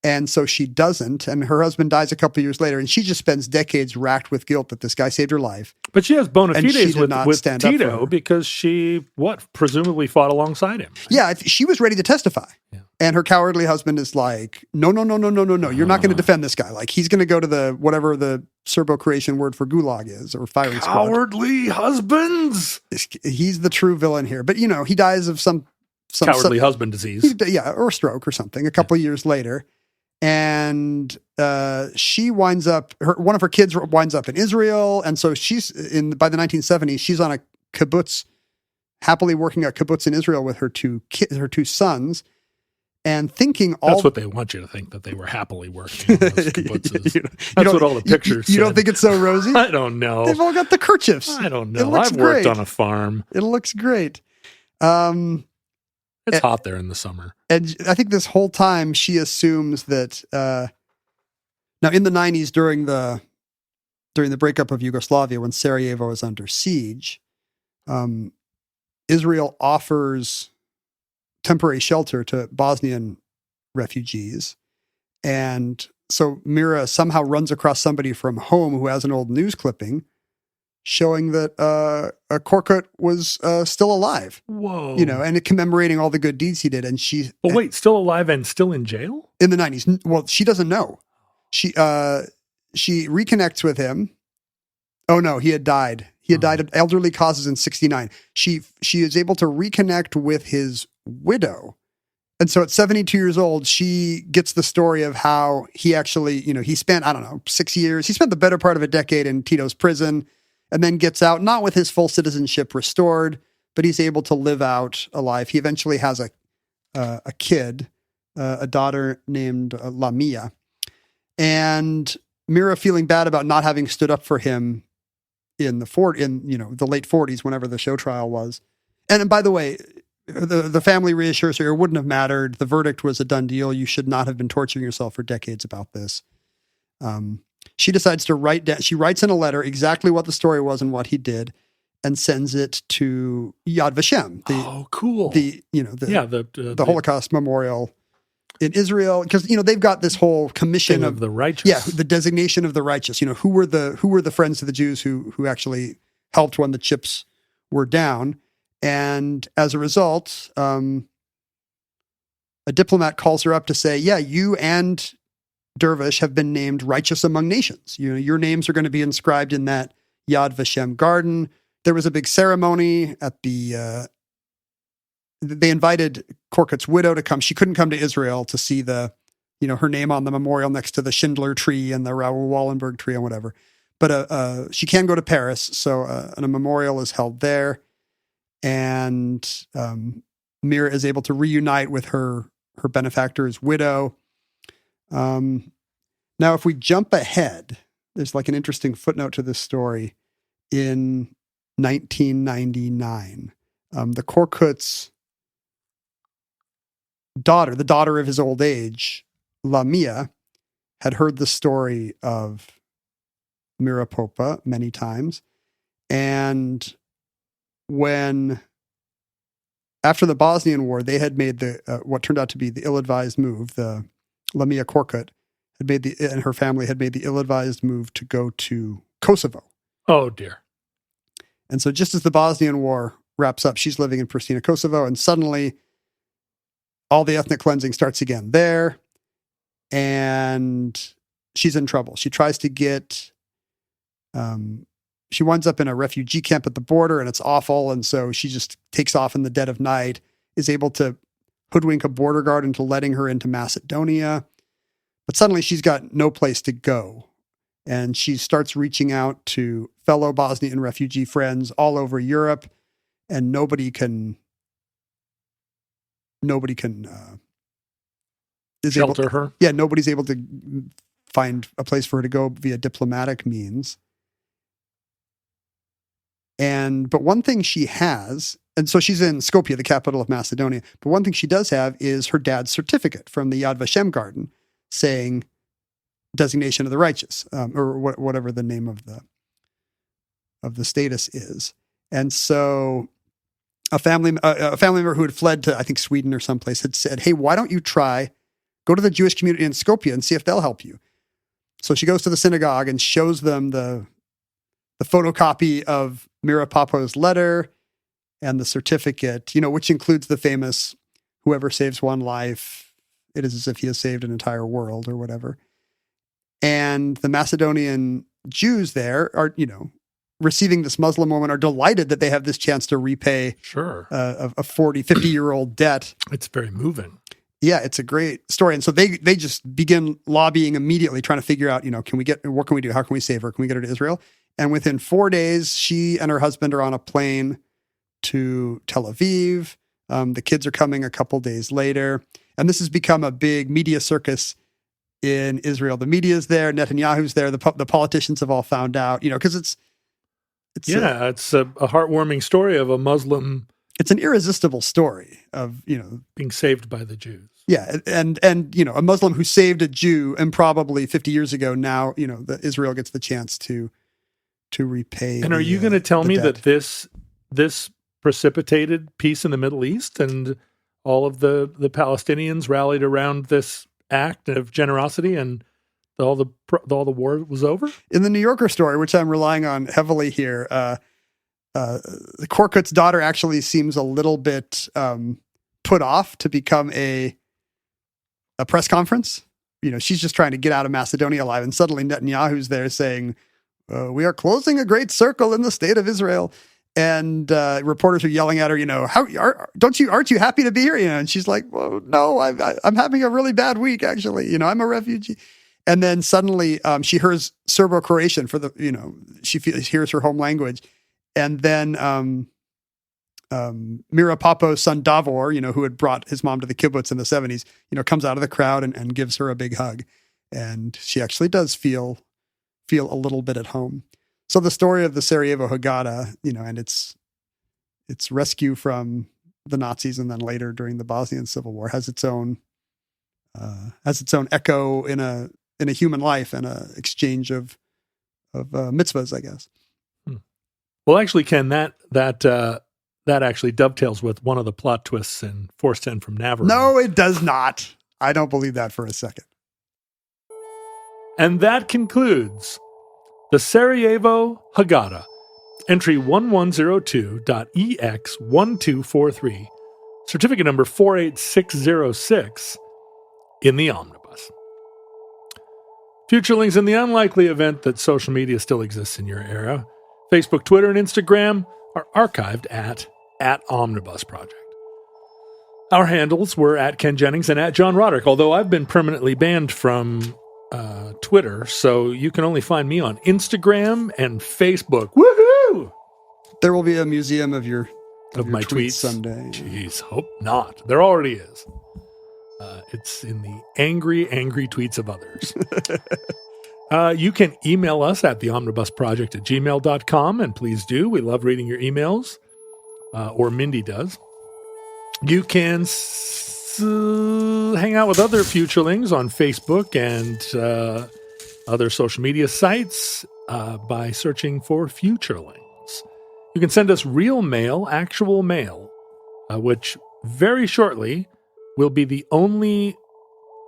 And so she doesn't, and her husband dies a couple of years later, and she just spends decades racked with guilt that this guy saved her life. But she has bona And she fides did not with stand up for Tito her. because she, presumably fought alongside him. Right? Yeah, she was ready to testify. Yeah. And her cowardly husband is like, no, you're not going to defend this guy. Like, he's going to go to whatever the Serbo-Croatian word for gulag is, or firing squad. Cowardly husbands. He's the true villain here. But, he dies of some Cowardly husband disease. or stroke or something a couple years later. And she winds up, one of her kids winds up in Israel. And so by the 1970s, she's on a kibbutz, happily working at kibbutz in Israel with her two sons, and thinking all... That's what they want you to think, that they were happily working in those kibbutzes. That's what all the pictures You don't said. think it's so rosy? I don't know. They've all got the kerchiefs. I don't It know. looks I've worked great. on a farm. It looks great. It's hot there in the summer. And I think this whole time she assumes that now in the 90s during the breakup of Yugoslavia, when Sarajevo is under siege, Israel offers temporary shelter to Bosnian refugees. And so Mira somehow runs across somebody from home who has an old news clipping showing that Korkut was still alive. Whoa. And commemorating all the good deeds he did. And But wait, still alive and still in jail? in the 90s. Well, she doesn't know. She reconnects with him. Oh no, he had died. He had died of elderly causes in 1969. She is able to reconnect with his widow. And so at 72 years old, she gets the story of how he actually, he spent, 6 years. He spent the better part of a decade in Tito's prison, and then gets out, not with his full citizenship restored, but he's able to live out a life. He eventually has a kid, a daughter named Lamia. And Mira, feeling bad about not having stood up for him in the late 40s, whenever the show trial was. And by the way, the family reassures her it wouldn't have mattered. The verdict was a done deal. You should not have been torturing yourself for decades about this. She decides to write down. She writes in a letter exactly what the story was and what he did, and sends it to Yad Vashem. Cool. The Holocaust memorial in Israel, because they've got this whole commission of the righteous. Yeah, the designation of the righteous. Who were the friends of the Jews who actually helped when the chips were down, and as a result, a diplomat calls her up to say, "Yeah, you and Dervish have been named righteous among nations. Your names are going to be inscribed in that Yad Vashem garden." There was a big ceremony at they invited Korkut's widow to come. She couldn't come to Israel to see her name on the memorial next to the Schindler tree and the Raoul Wallenberg tree and whatever. But she can go to Paris. So a memorial is held there. And Mira is able to reunite with her benefactor's widow. Now, if we jump ahead, there's like an interesting footnote to this story. In 1999, the Korkut's daughter, the daughter of his old age, Lamia, had heard the story of Mira Popa many times. And after the Bosnian War, they had made what turned out to be the ill-advised move. The Lamia Korkut and her family had made the ill-advised move to go to Kosovo. Oh dear. And so just as the Bosnian War wraps up, she's living in Pristina, Kosovo, and suddenly all the ethnic cleansing starts again there, and she's in trouble. She tries to get she winds up in a refugee camp at the border, and it's awful. And so she just takes off in the dead of night, is able to hoodwink a border guard into letting her into Macedonia. But suddenly she's got no place to go. And she starts reaching out to fellow Bosnian refugee friends all over Europe, and nobody can Shelter her. Yeah, nobody's able to find a place for her to go via diplomatic means. But one thing she has, and so she's in Skopje, the capital of Macedonia, but one thing she does have is her dad's certificate from the Yad Vashem garden saying designation of the righteous, or whatever the name of the status is. And so a family member who had fled to, I think, Sweden or someplace had said, hey, why don't you go to the Jewish community in Skopje and see if they'll help you. So she goes to the synagogue and shows them the photocopy of Mira Papo's letter and the certificate, which includes the famous, whoever saves one life, it is as if he has saved an entire world, or whatever. And the Macedonian Jews there are, receiving this Muslim woman, are delighted that they have this chance to repay a 50-year-old debt. It's very moving. Yeah, it's a great story. And so they just begin lobbying immediately, trying to figure out, what can we do? How can we save her? Can we get her to Israel? And within 4 days, she and her husband are on a plane to Tel Aviv. The kids are coming a couple days later. And this has become a big media circus in Israel. The media's there, Netanyahu's there, the politicians have all found out, because it's a heartwarming story of a Muslim. It's an irresistible story of, being saved by the Jews. Yeah. And a Muslim who saved a Jew improbably 50 years ago. Now, Israel gets the chance to repay. And are you going to tell me that this precipitated peace in the Middle East and all of the Palestinians rallied around this act of generosity and all the war was over? In the New Yorker story, which I'm relying on heavily here, the Korkut's daughter actually seems a little bit put off to become a press conference. She's just trying to get out of Macedonia alive, and suddenly Netanyahu's there saying, "We are closing a great circle in the state of Israel." And reporters are yelling at her, aren't you happy to be here? And she's like, well, no, I'm having a really bad week, actually. I'm a refugee. And then suddenly she hears Serbo-Croatian she hears her home language. And then Mira Papo's son Davor, who had brought his mom to the kibbutz in the 70s, comes out of the crowd and gives her a big hug. And she actually does feel a little bit at home. So the story of the Sarajevo Haggadah, and its rescue from the Nazis, and then later during the Bosnian Civil War, has its own echo in a human life and a exchange of mitzvahs, I guess. Well, actually, Ken, that actually dovetails with one of the plot twists in Force 10 from Navarone. No, it does not. I don't believe that for a second. And that concludes the Sarajevo Haggadah, entry 1102.EX1243, certificate number 48606, in the omnibus. Future links in the unlikely event that social media still exists in your era. Facebook, Twitter, and Instagram are archived at Omnibus Project. Our handles were at Ken Jennings and at John Roderick, although I've been permanently banned from Twitter, so you can only find me on Instagram and Facebook. Woohoo! There will be a museum of my tweets someday. Jeez, hope not. There already is. It's in the angry tweets of others. You can email us at theomnibusproject@gmail.com, and please do. We love reading your emails, or Mindy does. You can hang out with other futurelings on Facebook and other social media sites by searching for Futurelings. You can send us real mail, actual mail, which very shortly will be the only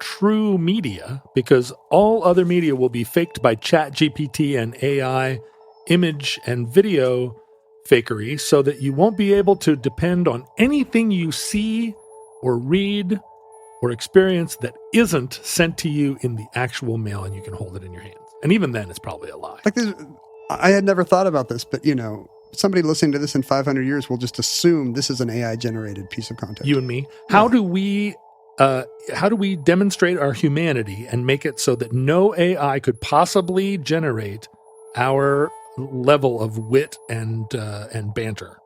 true media, because all other media will be faked by ChatGPT and AI image and video fakery, so that you won't be able to depend on anything you see or read or experience that isn't sent to you in the actual mail, and you can hold it in your hands. And even then, it's probably a lie. Like I had never thought about this, but somebody listening to this in 500 years will just assume this is an AI generated piece of content. You and me. How do we demonstrate our humanity and make it so that no AI could possibly generate our level of wit and banter?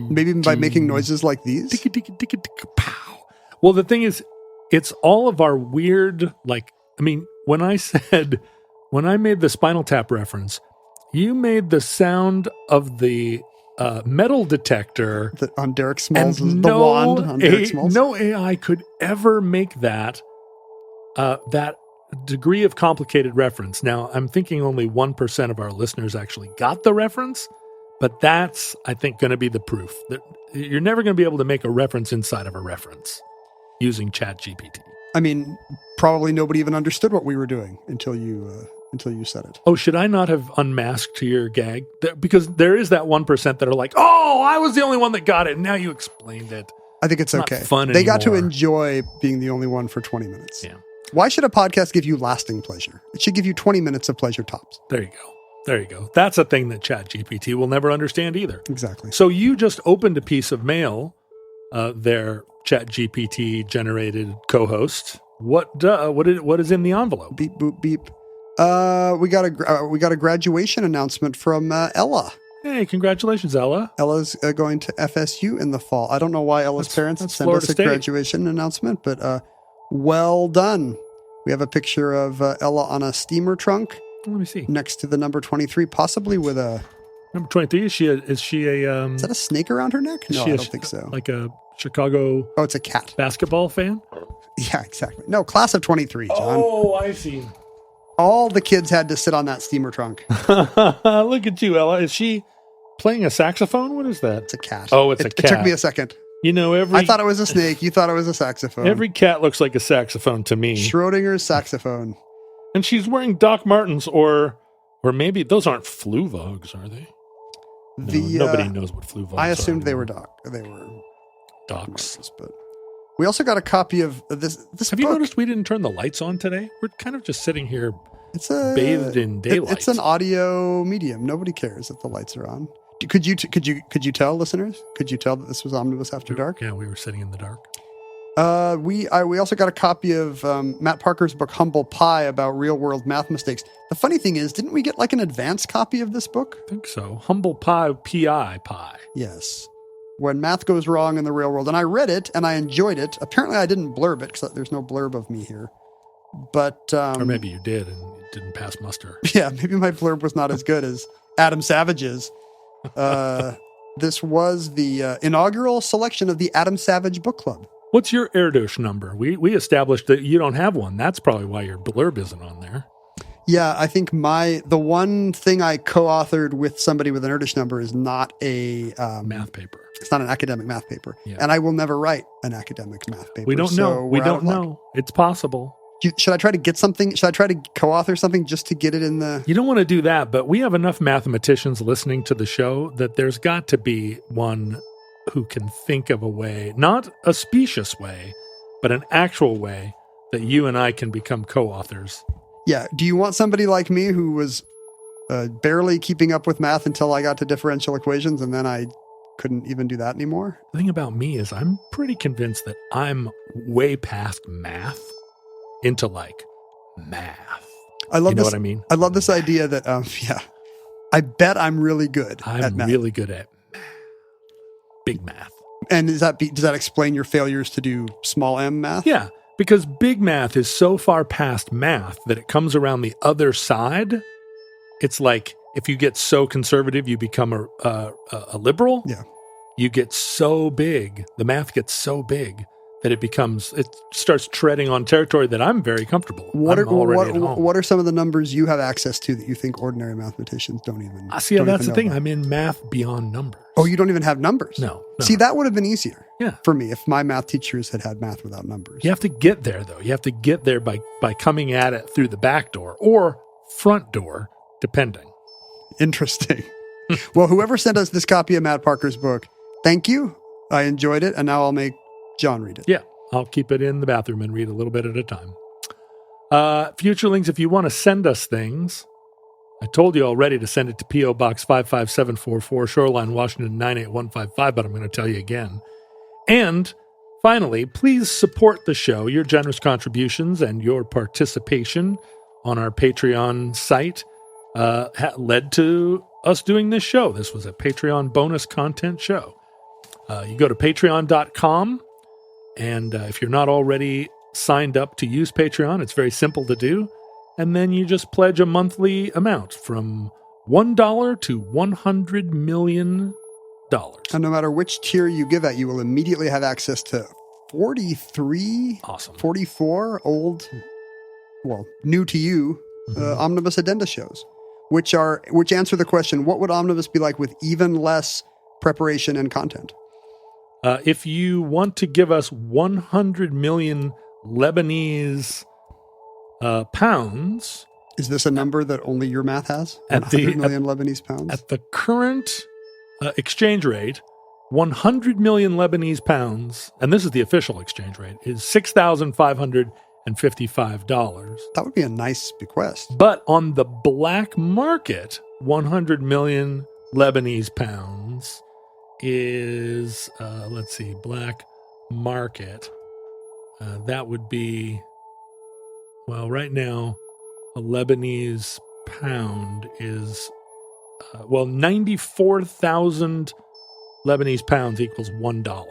Maybe by making noises like these. Well, the thing is, it's all of our weird, when I made the Spinal Tap reference, you made the sound of the metal detector on Derek Smalls, the wand on Derek Smalls. No AI could ever make that degree of complicated reference. Now, I'm thinking only 1% of our listeners actually got the reference, but that's, I think, going to be the proof that you're never going to be able to make a reference inside of a reference using ChatGPT. I mean, probably nobody even understood what we were doing until you said it. Oh, should I not have unmasked your gag? Because there is that 1% that are like, oh, I was the only one that got it. And now you explained it. I think it's okay. Not fun they got to anymore. enjoy being the only one for 20 minutes. Yeah. Why should a podcast give you lasting pleasure? It should give you 20 minutes of pleasure tops. There you go. That's a thing that ChatGPT will never understand either. Exactly. So you just opened a piece of mail, their ChatGPT generated co-host. What is in the envelope? Beep, boop, beep. We got a graduation announcement from Ella. Hey, congratulations, Ella. Ella's going to FSU in the fall. I don't know why Ella's parents sent Florida us a State. graduation announcement, but well done. We have a picture of Ella on a steamer trunk. Let me see. Next to the number 23, possibly with a... Number 23, is she a Is that a snake around her neck? No, I don't think so. Like a Chicago Oh, it's a cat. basketball fan? Yeah, exactly. No, class of 23, John. Oh, I see. All the kids had to sit on that steamer trunk. Look at you, Ella. Is she playing a saxophone? What is that? It's a cat. Oh, it's a cat. It took me a second. I thought it was a snake. You thought it was a saxophone. Every cat looks like a saxophone to me. Schrodinger's saxophone. And she's wearing Doc Martens or maybe those aren't Fluvogs, are they? No, nobody knows what Fluvogs are. I assumed they were anymore. Docs. Martens, but we also got a copy of this Have book. you noticed we didn't turn the lights on today? We're kind of just sitting here It's bathed in daylight. It's an audio medium. Nobody cares if the lights are on. Could you tell, listeners? Could you tell that this was Omnibus After Dark? Yeah, we were sitting in the dark. We also got a copy of Matt Parker's book Humble Pie about real world math mistakes. The funny thing is, didn't we get like an advance copy of this book? I think so. Humble Pie, P.I. Pie. Yes. When math goes wrong in the real world. And I read it and I enjoyed it. Apparently I didn't blurb it because there's no blurb of me here. But or maybe you did and it didn't pass muster. Yeah, maybe my blurb was not as good as Adam Savage's. This was the inaugural selection of the Adam Savage Book Club. What's your Erdos number? We established that you don't have one. That's probably why your blurb isn't on there. Yeah, I think the one thing I co-authored with somebody with an Erdos number is not a math paper. It's not an academic math paper. Yeah. And I will never write an academic math paper. We don't know. So We we're out don't of luck. know. It's possible. Should I try to get something? Should I try to co-author something just to get it in the... You don't want to do that, but we have enough mathematicians listening to the show that there's got to be one who can think of a way, not a specious way, but an actual way that you and I can become co-authors. Yeah. Do you want somebody like me who was barely keeping up with math until I got to differential equations and then I couldn't even do that anymore? The thing about me is I'm pretty convinced that I'm way past math into like math. I love what I mean? I love this idea that, I bet I'm really good at I'm math. really good at math. Big math. And does that explain your failures to do small m math? Yeah, because big math is so far past math that it comes around the other side. It's like if you get so conservative, you become a liberal. Yeah. You get so big, the math gets so big that it starts treading on territory that I'm very comfortable. What I'm already at home. are some of the numbers you have access to that you think ordinary mathematicians don't even? See, don't that's even the thing. know about? I'm in math beyond numbers. Oh, you don't even have numbers? No. See, that would have been easier. Yeah. For me, if my math teachers had math without numbers. You have to get there, though. You have to get there by coming at it through the back door or front door, depending. Interesting. Well, whoever sent us this copy of Matt Parker's book, thank you. I enjoyed it, and now I'll make John read it. Yeah. I'll keep it in the bathroom and read a little bit at a time. Futurelings, if you want to send us things, I told you already to send it to P.O. Box 55744, Shoreline, Washington 98155, but I'm going to tell you again. And finally, please support the show. Your generous contributions and your participation on our Patreon site led to us doing this show. This was a Patreon bonus content show. You go to patreon.com, and if you're not already signed up to use Patreon, it's very simple to do. And then you just pledge a monthly amount from $1 to $100 million. And no matter which tier you give at, you will immediately have access to 44 old, well, new to you, Omnibus Addenda shows, which answer the question, what would Omnibus be like with even less preparation and content? If you want to give us 100 million Lebanese pounds. Is this a number that only your math has? 100 million Lebanese pounds? At the current exchange rate, 100 million Lebanese pounds, and this is the official exchange rate, is $6,555. That would be a nice bequest. But on the black market, 100 million Lebanese pounds is, black market. That would be, well, right now, a Lebanese pound is, 94,000 Lebanese pounds equals $1.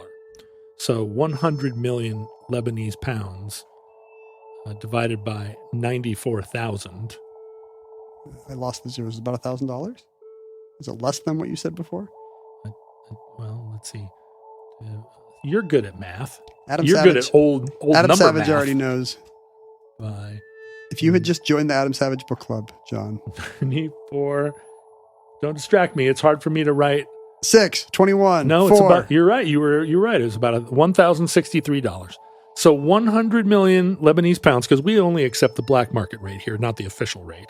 So 100 million Lebanese pounds divided by 94,000. I lost the zeros. About $1,000? Is it less than what you said before? Well, let's see. You're good at math. You're good at old Adam number Savage math. already knows. If you had just joined the Adam Savage book club, John. 94. Don't distract me. It's hard for me to write. 6, 21, No, 4. It's about, you're right. You're right. It was about $1,063. So 100 million Lebanese pounds, because we only accept the black market rate here, not the official rate.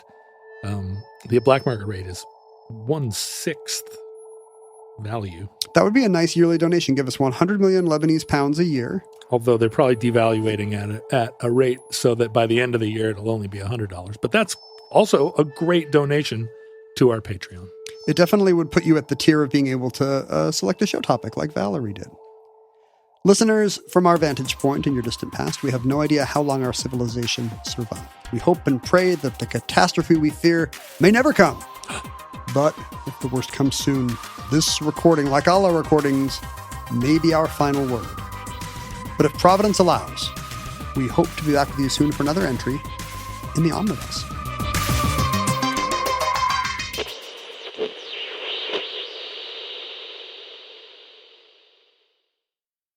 The black market rate is 1/6 value. That would be a nice yearly donation. Give us 100 million Lebanese pounds a year. Although they're probably devaluating at a rate so that by the end of the year, it'll only be $100. But that's also a great donation to our Patreon. It definitely would put you at the tier of being able to select a show topic like Valerie did. Listeners, from our vantage point in your distant past, we have no idea how long our civilization survived. We hope and pray that the catastrophe we fear may never come. But if the worst comes soon, this recording, like all our recordings, may be our final word. But if Providence allows, we hope to be back with you soon for another entry in the Omnibus.